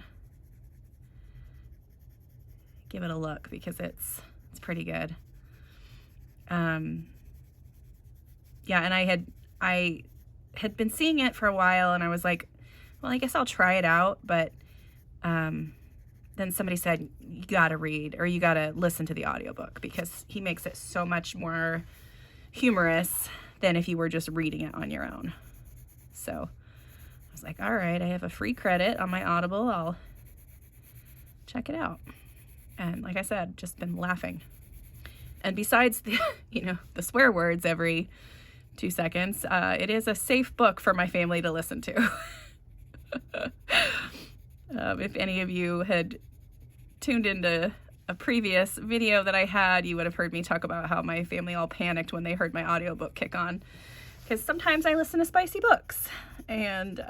give it a look because it's pretty good. Yeah, and I had been seeing it for a while and I was like, well, I guess I'll try it out, but then somebody said, you gotta read or you gotta listen to the audiobook because he makes it so much more humorous than if you were just reading it on your own. So I was like, all right, I have a free credit on my Audible. I'll check it out. And like I said, just been laughing. And besides the, the swear words every 2 seconds, it is a safe book for my family to listen to. If any of you had tuned into a previous video that I had, you would have heard me talk about how my family all panicked when they heard my audiobook kick on. Because sometimes I listen to spicy books. And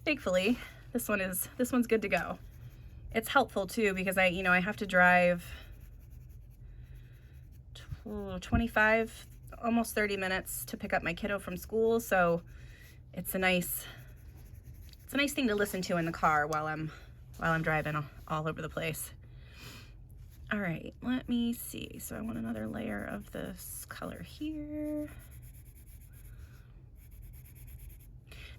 thankfully, this one's good to go. It's helpful too because I have to drive 25, almost 30 minutes to pick up my kiddo from school. So it's a nice thing to listen to in the car while I'm driving all over the place. All right, let me see. So I want another layer of this color here.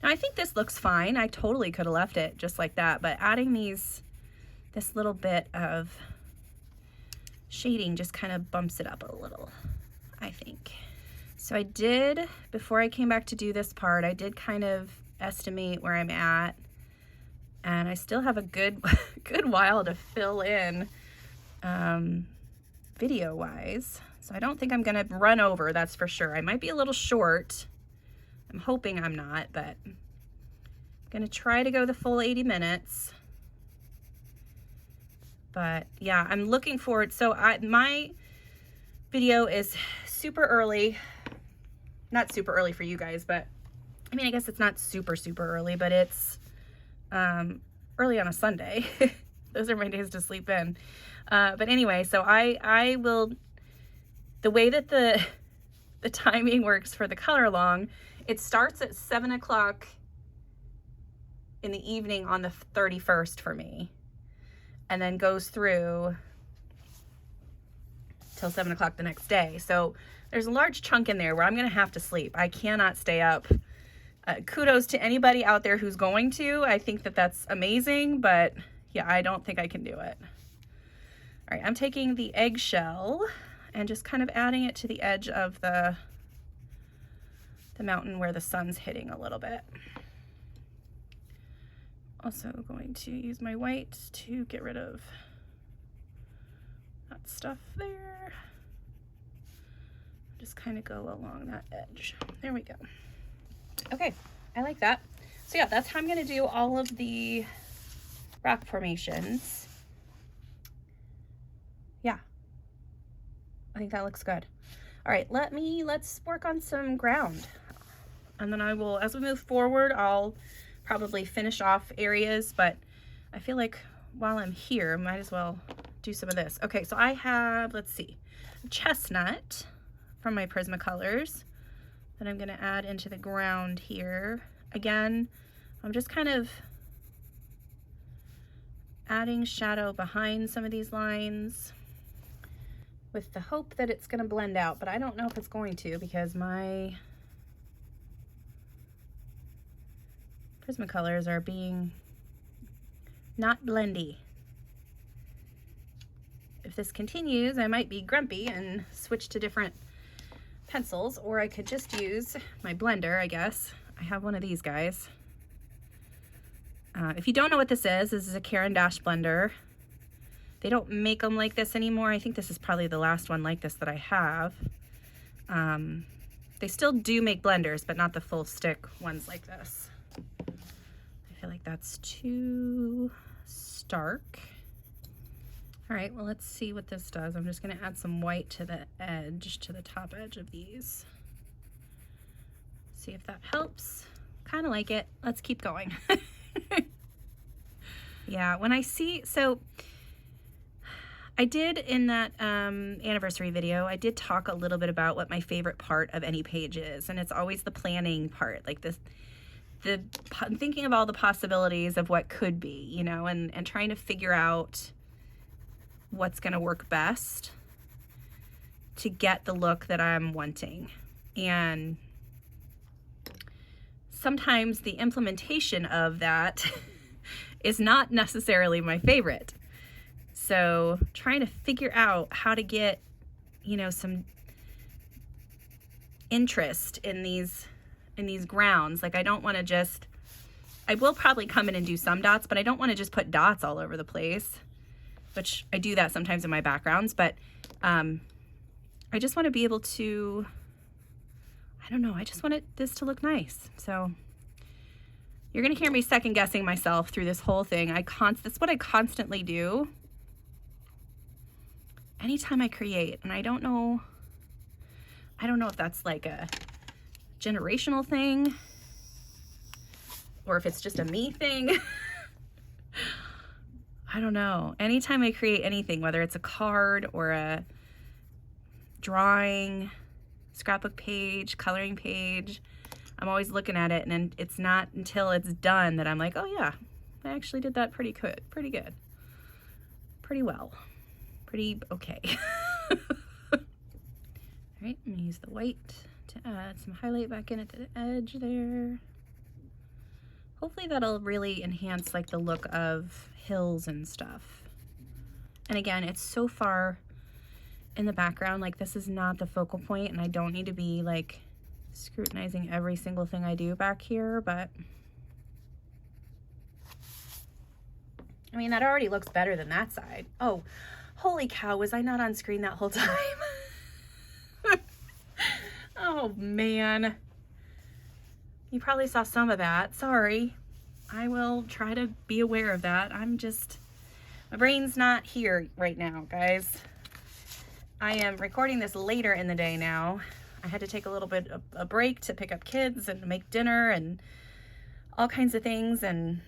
Now I think this looks fine. I totally could have left it just like that, but adding this little bit of shading just kind of bumps it up a little, I think. So I did, before I came back to do this part, I did kind of estimate where I'm at, and I still have a good while to fill in video wise, so I don't think I'm gonna run over, that's for sure. I might be a little short. I'm hoping I'm not, but I'm gonna try to go the full 80 minutes. But yeah, I'm looking forward. So my video is super early, not super early for you guys, but I mean, I guess it's not super early, but it's early on a Sunday. Those are my days to sleep in. But anyway, so I will, the way that the timing works for the color along, it starts at 7 o'clock in the evening on the 31st for me, and then goes through till 7 o'clock the next day. So there's a large chunk in there where I'm going to have to sleep. I cannot stay up. Kudos to anybody out there who's going to. I think that that's amazing, but yeah, I don't think I can do it. All right, I'm taking the eggshell and just kind of adding it to the edge of the mountain where the sun's hitting a little bit. Also going to use my white to get rid of that stuff there. Just kind of go along that edge. There we go. Okay, I like that. So yeah, that's how I'm going to do all of the rock formations. Yeah, I think that looks good. All right, let's work on some ground. And then I will, as we move forward, I'll probably finish off areas, but I feel like while I'm here, I might as well do some of this. Okay, so I have, let's see, chestnut from my Prismacolors that I'm gonna add into the ground here. Again, I'm just kind of adding shadow behind some of these lines with the hope that it's gonna blend out, but I don't know if it's going to because my Prismacolors are being not blendy. If this continues, I might be grumpy and switch to different pencils, or I could just use my blender, I guess. I have one of these guys. If you don't know what this is a Caran d'Ache blender. They don't make them like this anymore. I think this is probably the last one like this that I have. They still do make blenders, but not the full stick ones like this. I feel like that's too stark. All right, well, let's see what this does. I'm just gonna add some white to the edge, to the top edge of these. See if that helps. Kind of like it. Let's keep going. Yeah, when I see, so I did in that anniversary video, I did talk a little bit about what my favorite part of any page is, and it's always the planning part, like this, thinking of all the possibilities of what could be, you know, and trying to figure out what's going to work best to get the look that I'm wanting. And sometimes the implementation of that is not necessarily my favorite. So trying to figure out how to get, you know, some interest in these grounds. Like I don't want to just, I will probably come in and do some dots, but I don't want to just put dots all over the place, which I do that sometimes in my backgrounds, but I just want to be able to, I don't know, I just want this to look nice. So you're going to hear me second guessing myself through this whole thing. That's what I constantly do anytime I create. And I don't know if that's like a generational thing or if it's just a me thing. I don't know. Anytime I create anything, whether it's a card or a drawing, scrapbook page, coloring page, I'm always looking at it, and it's not until it's done that I'm like, oh yeah, I actually did that pretty good, pretty well, pretty okay. All right, I'm gonna use the white to add some highlight back in at the edge there. Hopefully that'll really enhance like the look of hills and stuff. And again, it's so far in the background, like this is not the focal point, and I don't need to be like scrutinizing every single thing I do back here, but I mean, that already looks better than that side. Oh, holy cow, was I not on screen that whole time? Oh man, you probably saw some of that. Sorry. I will try to be aware of that. My brain's not here right now, guys. I am recording this later in the day now. I had to take a little bit of a break to pick up kids and make dinner and all kinds of things. And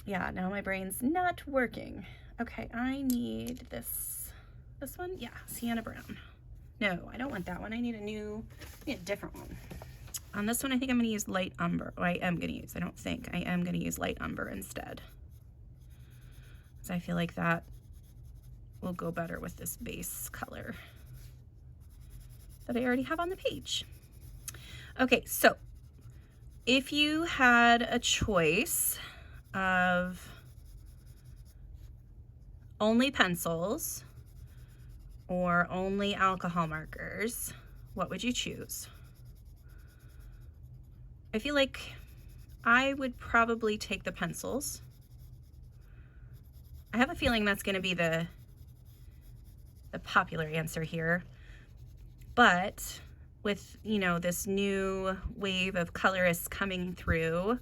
yeah, now my brain's not working. Okay, I need this one. Yeah, sienna brown. No, I don't want that one. I need a different one. On this one, I think I'm going to use light umber. Oh, I am going to use, I don't think. I am going to use light umber instead. Because I feel like that will go better with this base color. that I already have on the page. Okay, so if you had a choice of only pencils or only alcohol markers, what would you choose? I feel like I would probably take the pencils. I have a feeling that's going to be the popular answer here. But with, you know, this new wave of colorists coming through,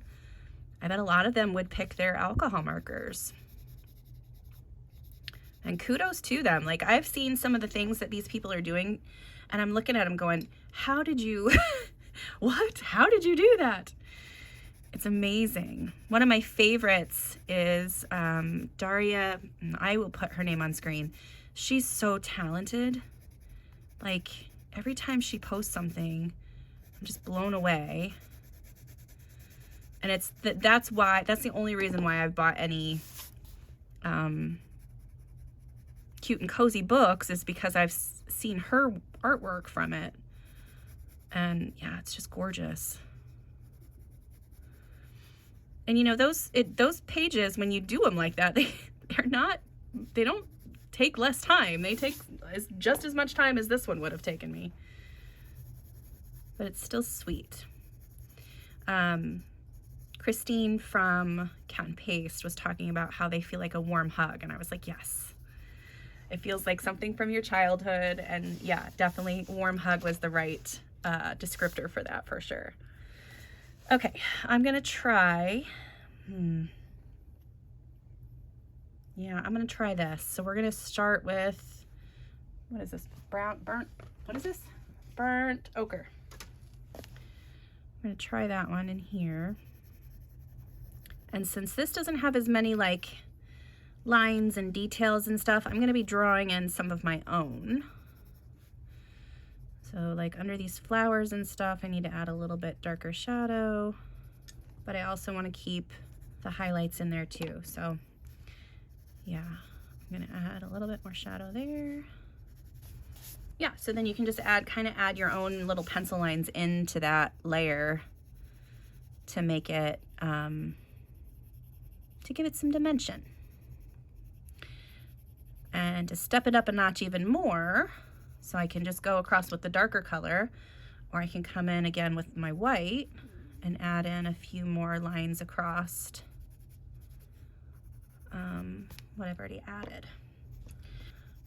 I bet a lot of them would pick their alcohol markers. And kudos to them. Like, I've seen some of the things that these people are doing, and I'm looking at them going, how did you, what? How did you do that? It's amazing. One of my favorites is Daria. I will put her name on screen. She's so talented. Like, every time she posts something, I'm just blown away. And it's that's the only reason why I've bought any cute and cozy books, is because I've seen her artwork from it. And yeah, it's just gorgeous. And you know, those pages, when you do them like that, they don't take less time. They take just as much time as this one would have taken me. But it's still sweet. Christine from Cat and Paste was talking about how they feel like a warm hug, and I was like, yes. It feels like something from your childhood, and yeah, definitely warm hug was the right descriptor for that, for sure. Okay, I'm gonna try, yeah, I'm gonna try this. So we're gonna start with, what is this, what is this? Burnt ochre. I'm gonna try that one in here. And since this doesn't have as many like lines and details and stuff, I'm gonna be drawing in some of my own. So like under these flowers and stuff, I need to add a little bit darker shadow, but I also want to keep the highlights in there too. So yeah, I'm gonna add a little bit more shadow there. Yeah, so then you can just kind of add your own little pencil lines into that layer to make it, to give it some dimension. And to step it up a notch even more, so I can just go across with the darker color, or I can come in again with my white and add in a few more lines across what I've already added.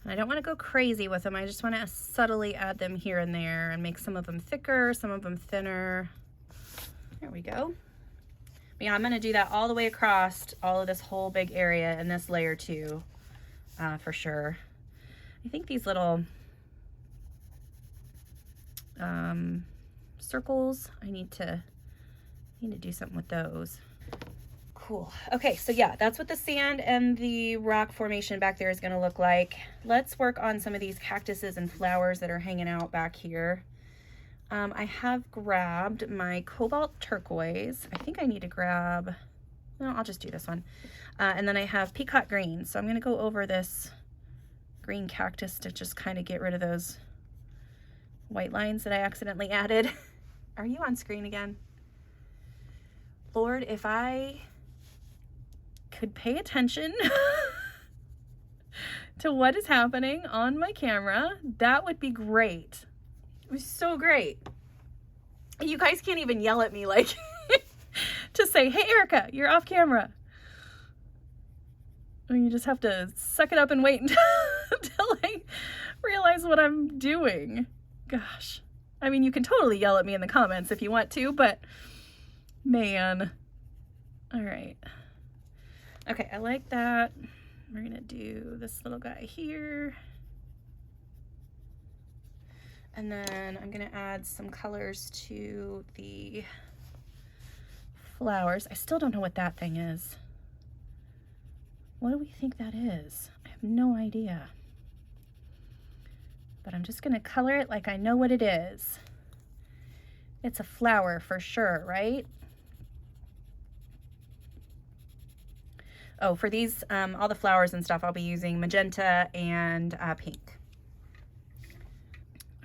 And I don't want to go crazy with them. I just want to subtly add them here and there and make some of them thicker, some of them thinner. There we go. But yeah, I'm going to do that all the way across all of this whole big area and this layer too, for sure. I think these little circles, I need to do something with those. Cool. Okay, so yeah, that's what the sand and the rock formation back there is going to look like. Let's work on some of these cactuses and flowers that are hanging out back here. I have grabbed my cobalt turquoise. I think I need to grab, no, I'll just do this one. And then I have peacock green. So I'm going to go over this green cactus to just kind of get rid of those white lines that I accidentally added. Are you on screen again? Lord, if I could pay attention to what is happening on my camera, that would be great. It was so great. You guys can't even yell at me like to say, hey Erica, you're off camera. And you just have to suck it up and wait until I realize what I'm doing. Gosh. I mean, you can totally yell at me in the comments if you want to, but man. All right. Okay, I like that. We're gonna do this little guy here. And then I'm gonna add some colors to the flowers. I still don't know what that thing is. What do we think that is? I have no idea. But I'm just gonna color it like I know what it is. It's a flower for sure, right? Oh, for these, all the flowers and stuff, I'll be using magenta and pink.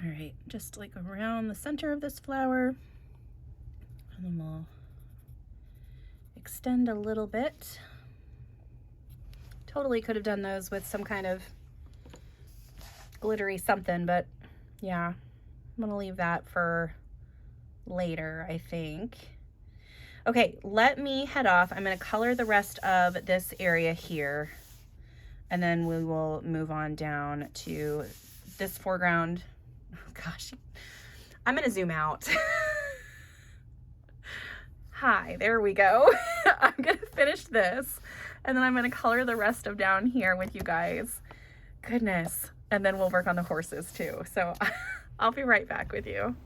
All right, just like around the center of this flower, and then we'll extend a little bit. Totally could have done those with some kind of glittery something, but yeah, I'm gonna leave that for later, I think. Okay, let me head off. I'm gonna color the rest of this area here, and then we will move on down to this foreground. Oh gosh, I'm gonna zoom out. Hi, there we go. I'm gonna finish this, and then I'm gonna color the rest of down here with you guys. Goodness. And then we'll work on the horses too. So I'll be right back with you.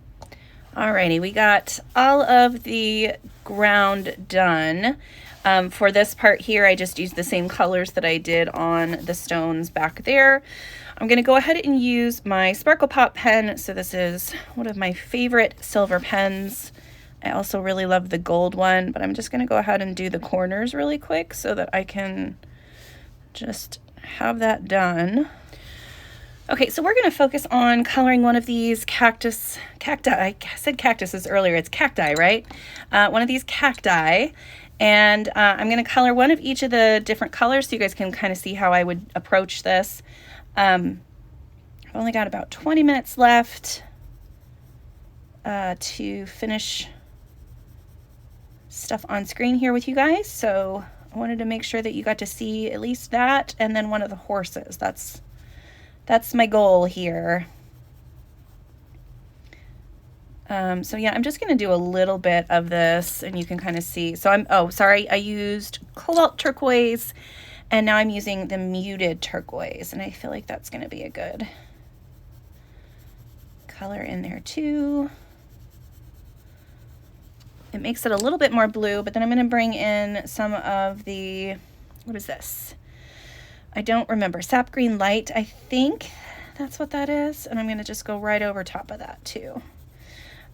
Alrighty, we got all of the ground done. For this part here, I just used the same colors that I did on the stones back there. I'm gonna go ahead and use my Sparkle Pop pen. So this is one of my favorite silver pens. I also really love the gold one, but I'm just gonna go ahead and do the corners really quick so that I can just have that done. Okay, so we're going to focus on coloring one of these cacti. I said cactuses earlier, it's cacti, right? One of these cacti, and I'm going to color one of each of the different colors so you guys can kind of see how I would approach this. I've only got about 20 minutes left to finish stuff on screen here with you guys, so I wanted to make sure that you got to see at least that, and then one of the horses. That's my goal here. So yeah, I'm just going to do a little bit of this and you can kind of see. So I used cobalt turquoise and now I'm using the muted turquoise, and I feel like that's going to be a good color in there too. It makes it a little bit more blue, but then I'm going to bring in some of the, what is this? I don't remember, sap green light, I think that's what that is. And I'm gonna just go right over top of that too.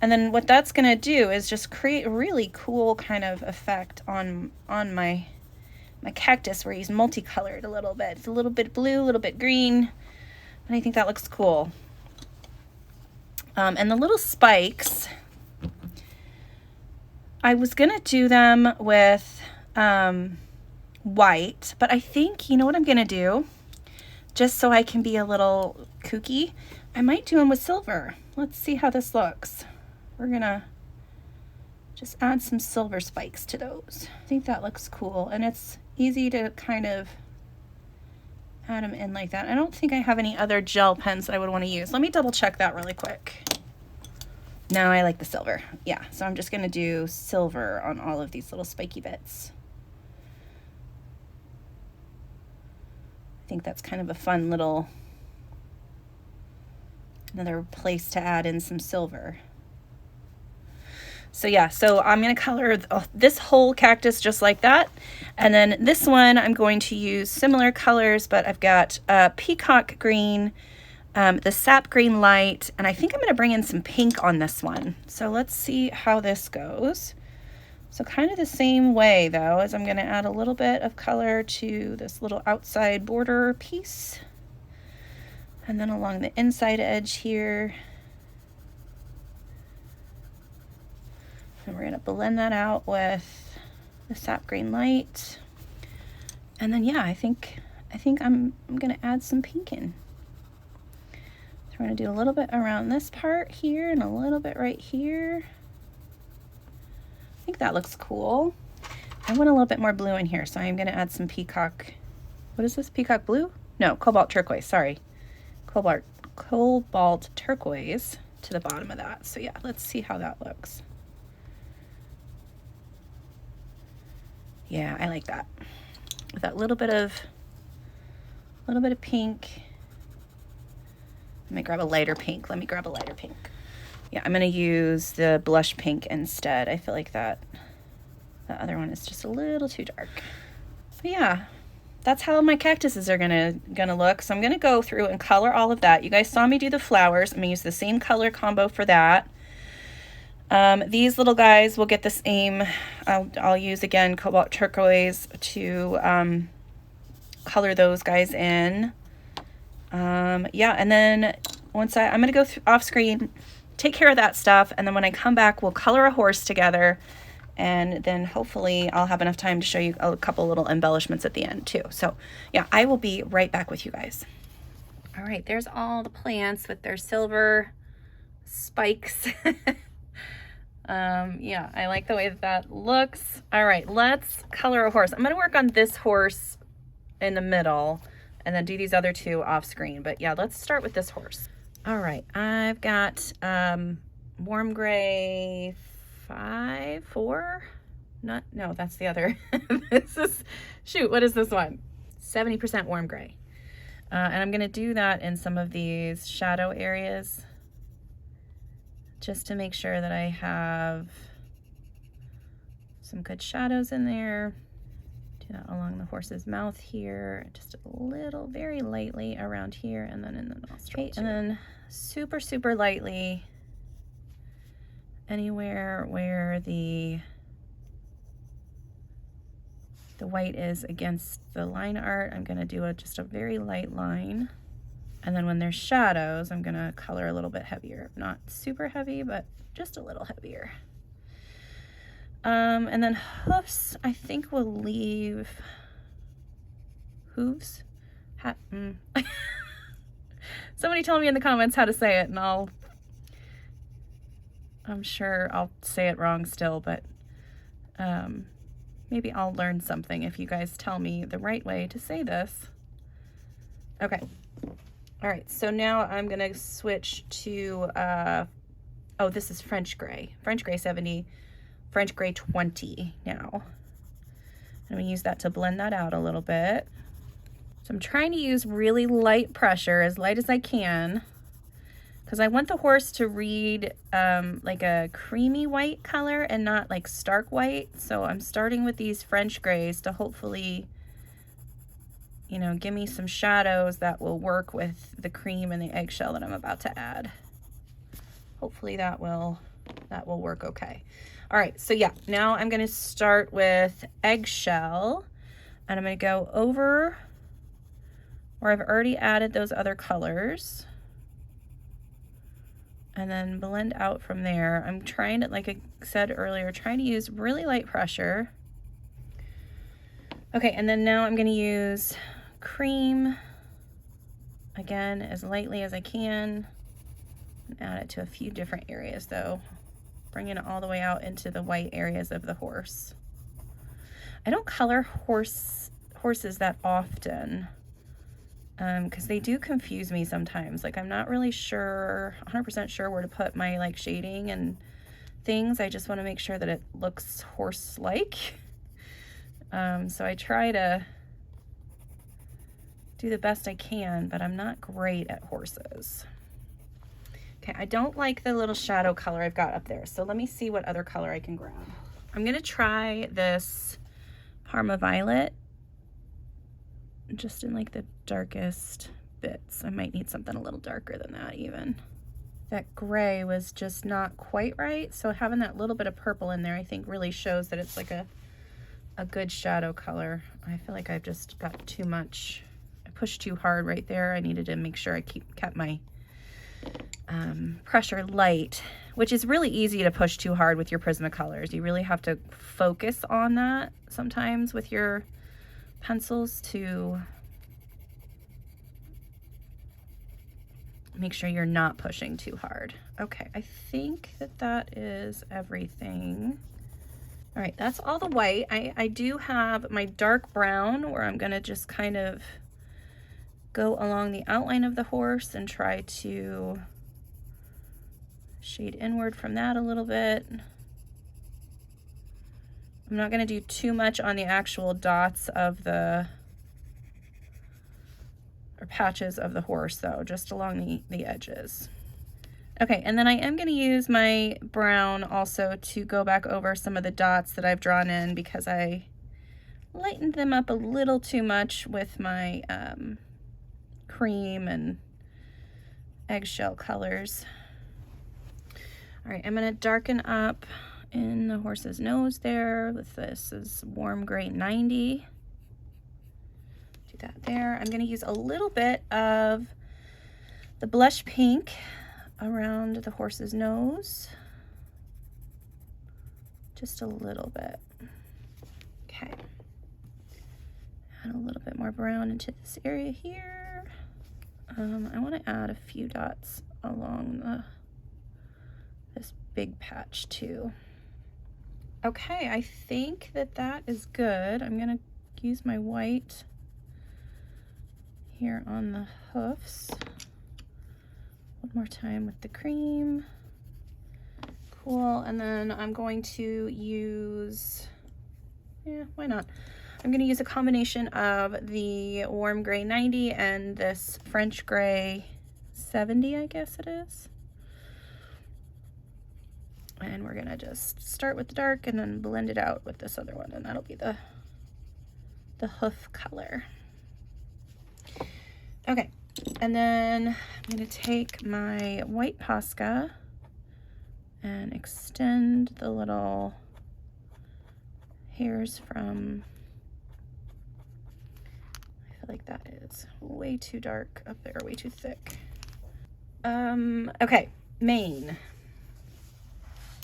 And then what that's gonna do is just create a really cool kind of effect on my cactus where he's multicolored a little bit. It's a little bit blue, a little bit green, and I think that looks cool. And the little spikes, I was gonna do them with, white, but I think, you know what I'm gonna do, just so I can be a little kooky, I might do them with silver. Let's see how this looks. We're gonna just add some silver spikes to those. I think that looks cool, and it's easy to kind of add them in like that. I don't think I have any other gel pens that I would want to use. Let me double check that really quick. No, I like the silver. Yeah, so I'm just gonna do silver on all of these little spiky bits. I think that's kind of a fun little, another place to add in some silver. So yeah, so I'm going to color this whole cactus just like that. And then this one, I'm going to use similar colors, but I've got peacock green, the sap green light, and I think I'm going to bring in some pink on this one. So let's see how this goes. So kind of the same way though, as I'm going to add a little bit of color to this little outside border piece. And then along the inside edge here. And we're going to blend that out with the sap green light. And then yeah, I think I'm going to add some pink in. So we're going to do a little bit around this part here and a little bit right here. I think that looks cool. I want a little bit more blue in here, so I'm going to add some peacock. What is this? Peacock blue? No, cobalt turquoise. Sorry. Cobalt turquoise to the bottom of that. So yeah, let's see how that looks. Yeah, I like that. With that little bit of pink. Let me grab a lighter pink. Yeah, I'm going to use the blush pink instead. I feel like that other one is just a little too dark. But yeah, that's how my cactuses are gonna look. So I'm going to go through and color all of that. You guys saw me do the flowers. I'm going to use the same color combo for that. These little guys will get the same. I'll use, again, cobalt turquoise to color those guys in. Yeah, and then once I'm going to go off screen, take care of that stuff, and then when I come back, we'll color a horse together, and then hopefully I'll have enough time to show you a couple little embellishments at the end too. So yeah, I will be right back with you guys. All right, there's all the plants with their silver spikes. Yeah, I like the way that looks. All right, let's color a horse. I'm going to work on this horse in the middle and then do these other two off screen. But yeah, let's start with this horse. All right, I've got warm gray 4. No, that's the other. This is, shoot, what is this one? 70% warm gray. And I'm going to do that in some of these shadow areas just to make sure that I have some good shadows in there. Do that along the horse's mouth here, just a little, very lightly around here, and then in the nostril. Okay, and then super, super lightly anywhere where the white is against the line art. I'm going to do just a very light line. And then when there's shadows, I'm going to color a little bit heavier. Not super heavy, but just a little heavier. And then hoofs, I think we'll leave hooves. Somebody tell me in the comments how to say it, and I'm sure I'll say it wrong still, but maybe I'll learn something if you guys tell me the right way to say this. Okay. All right, so now I'm gonna switch to, oh, this is French gray 70, French gray 20 now. I'm gonna use that to blend that out a little bit. So I'm trying to use really light pressure, as light as I can, because I want the horse to read like a creamy white color and not like stark white. So I'm starting with these French grays to hopefully, you know, give me some shadows that will work with the cream and the eggshell that I'm about to add. Hopefully that will work okay. All right, so yeah, now I'm gonna start with eggshell, and I'm gonna go over where I've already added those other colors, and then blend out from there. I'm trying to, like I said earlier, trying to use really light pressure. Okay, and then now I'm gonna use cream, again, as lightly as I can, and add it to a few different areas though, bringing it all the way out into the white areas of the horse. I don't color horses that often because they do confuse me sometimes. Like I'm not really sure, 100% sure where to put my like shading and things. I just want to make sure that it looks horse-like. So I try to do the best I can, but I'm not great at horses. Okay, I don't like the little shadow color I've got up there, so let me see what other color I can grab. I'm gonna try this Parma Violet, just in like the darkest bits. I might need something a little darker than that even. That gray was just not quite right, so having that little bit of purple in there I think really shows that it's like a good shadow color. I feel like I've just got too much. I pushed too hard right there. I needed to make sure I kept my pressure light, which is really easy to push too hard with your Prismacolors. You really have to focus on that sometimes with your pencils to make sure you're not pushing too hard. Okay, I think that is everything. All right, that's all the white. I do have my dark brown where I'm gonna just kind of go along the outline of the horse and try to shade inward from that a little bit. I'm not gonna do too much on the actual dots of or patches of the horse though, just along the edges. Okay, and then I am gonna use my brown also to go back over some of the dots that I've drawn in because I lightened them up a little too much with my cream and eggshell colors. All right, I'm gonna darken up in the horse's nose there with this is warm gray 90. Do that there. I'm gonna use a little bit of the blush pink around the horse's nose. Just a little bit. Okay. Add a little bit more brown into this area here. I want to add a few dots along this big patch too. Okay, I think that is good. I'm gonna use my white here on the hoofs. One more time with the cream. Cool, and then I'm going to use, yeah, why not? I'm gonna use a combination of the warm gray 90 and this French gray 70, I guess it is. And we're gonna just start with the dark and then blend it out with this other one, and that'll be the hoof color. Okay, and then I'm gonna take my white Posca and extend the little hairs from, I feel like that is way too dark up there, way too thick. Okay, mane.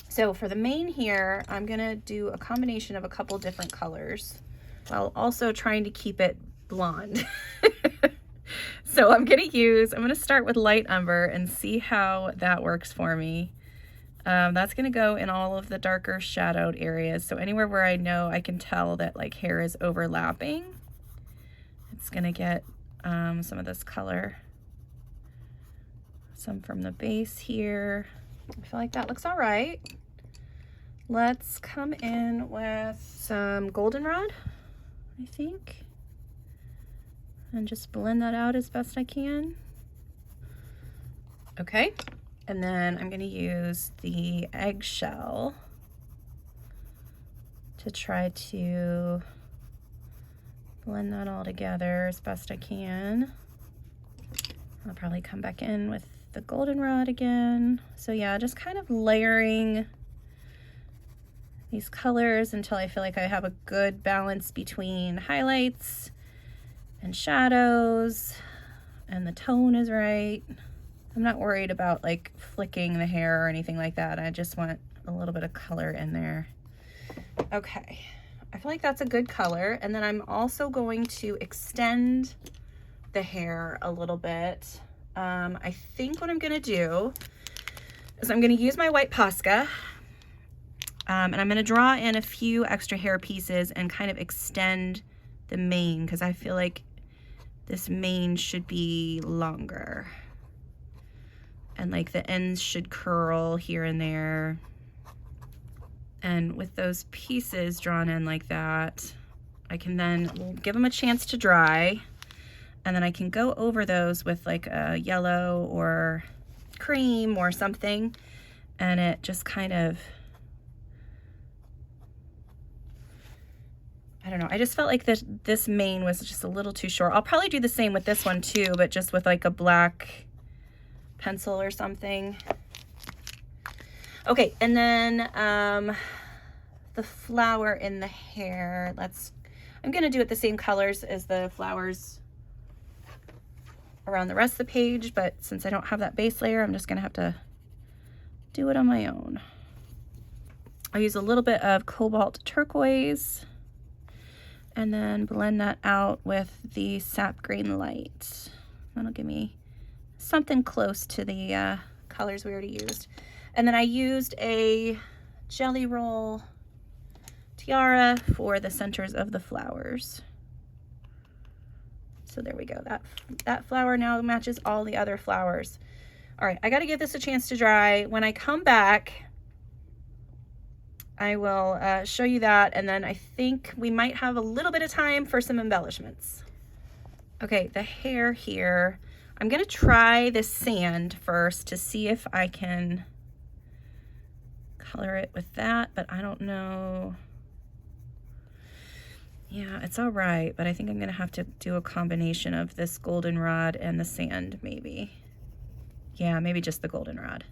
So for the mane here, I'm gonna do a combination of a couple different colors while also trying to keep it blonde. So I'm gonna start with light umber and see how that works for me. That's gonna go in all of the darker shadowed areas. So anywhere where I know I can tell that like hair is overlapping, it's gonna get some of this color. Some from the base here. I feel like that looks all right. Let's come in with some goldenrod, I think, and just blend that out as best I can. Okay, and then I'm going to use the eggshell to try to blend that all together as best I can. I'll probably come back in with the goldenrod again. So yeah, just kind of layering these colors until I feel like I have a good balance between highlights and shadows and the tone is right. I'm not worried about like flicking the hair or anything like that. I just want a little bit of color in there. Okay, I feel like that's a good color. And then I'm also going to extend the hair a little bit. I think what I'm gonna do is I'm gonna use my white Posca, and I'm gonna draw in a few extra hair pieces and kind of extend the mane, because I feel like this mane should be longer. And like the ends should curl here and there. And with those pieces drawn in like that, I can then give them a chance to dry. And then I can go over those with like a yellow or cream or something. And it just kind of, I don't know. I just felt like this mane was just a little too short. I'll probably do the same with this one too, but just with like a black pencil or something. Okay, and then the flower in the hair. I'm gonna do it the same colors as the flowers around the rest of the page, but since I don't have that base layer, I'm just gonna have to do it on my own. I'll use a little bit of cobalt turquoise and then blend that out with the sap green light. That'll give me something close to the colors we already used. And then I used a jelly roll tiara for the centers of the flowers. So there we go. That flower now matches all the other flowers. All right, I got to give this a chance to dry. When I come back, I will show you that, and then I think we might have a little bit of time for some embellishments. Okay, the hair here. I'm gonna try this sand first to see if I can color it with that, but I don't know. Yeah, it's all right, but I think I'm gonna have to do a combination of this goldenrod and the sand, maybe. Yeah, maybe just the goldenrod.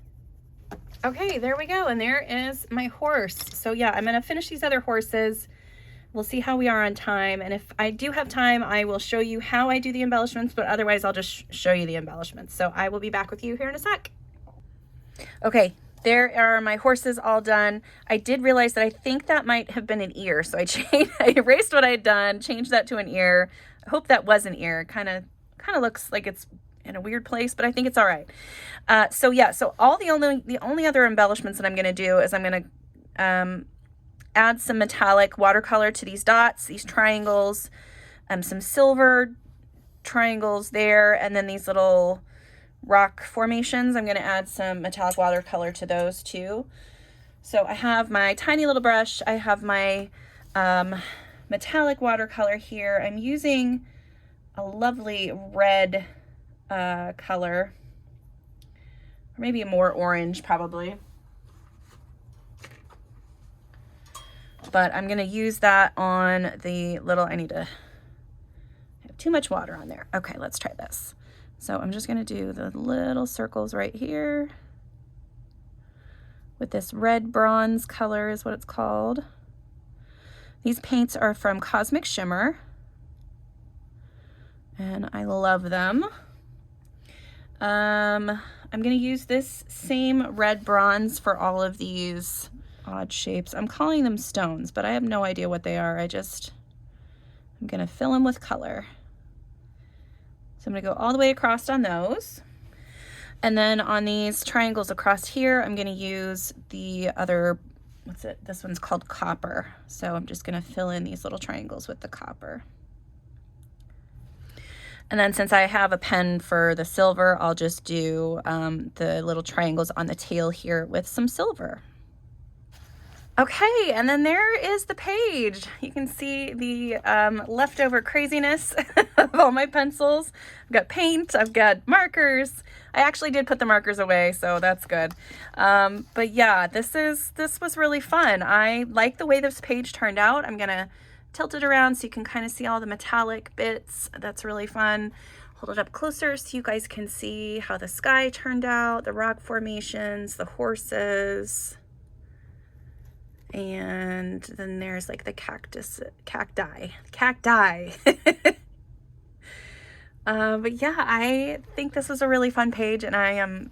Okay, there we go, and there is my horse. So yeah, I'm gonna finish these other horses. We'll see how we are on time, and if I do have time, I will show you how I do the embellishments, but otherwise I'll just show you the embellishments. So I will be back with you here in a sec. Okay, there are my horses all done. I did realize that I think that might have been an ear, so I erased what I had done, changed that to an ear. I hope that was an ear. Kind of looks like it's in a weird place, but I think it's all right. So yeah, so the only other embellishments that I'm going to do is I'm going to add some metallic watercolor to these dots, these triangles, some silver triangles there, and then these little rock formations. I'm going to add some metallic watercolor to those too. So I have my tiny little brush. I have my metallic watercolor here. I'm using a lovely red color, or maybe a more orange probably. But I'm going to use that on the little, I have too much water on there. Okay, let's try this. So I'm just going to do the little circles right here with this red bronze color is what it's called. These paints are from Cosmic Shimmer, and I love them. I'm going to use this same red bronze for all of these odd shapes. I'm calling them stones, but I have no idea what they are. I'm going to fill them with color. So I'm going to go all the way across on those. And then on these triangles across here, I'm going to use the other, this one's called copper. So I'm just going to fill in these little triangles with the copper. And then since I have a pen for the silver, I'll just do the little triangles on the tail here with some silver. Okay, and then there is the page. You can see the leftover craziness of all my pencils. I've got paint, I've got markers. I actually did put the markers away, so that's good. But yeah, this was really fun. I like the way this page turned out. I'm gonna tilt it around so you can kind of see all the metallic bits. That's really fun. Hold it up closer so you guys can see how the sky turned out, the rock formations, the horses. And then there's like the cacti. But yeah, I think this was a really fun page, and I am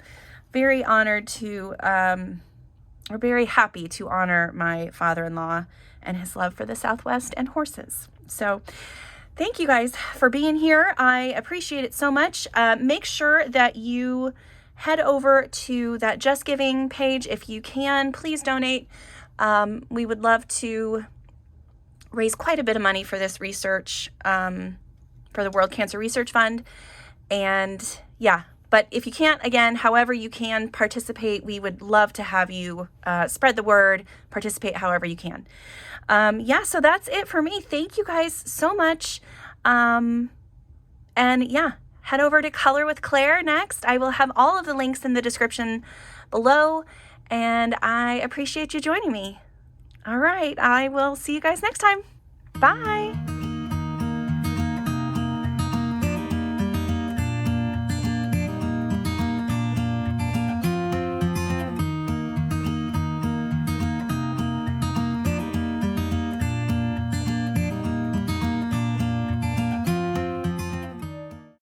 very honored to, or very happy to honor my father-in-law and his love for the Southwest and horses. So thank you guys for being here. I appreciate it so much. Make sure that you head over to that Just Giving page if you can. Please donate. We would love to raise quite a bit of money for this research, for the World Cancer Research Fund. And yeah, but if you can't, again, however you can participate, we would love to have you spread the word, participate however you can. Yeah, so that's it for me. Thank you guys so much. And yeah, head over to Color with Claire next. I will have all of the links in the description below. And I appreciate you joining me. All right, I will see you guys next time. Bye.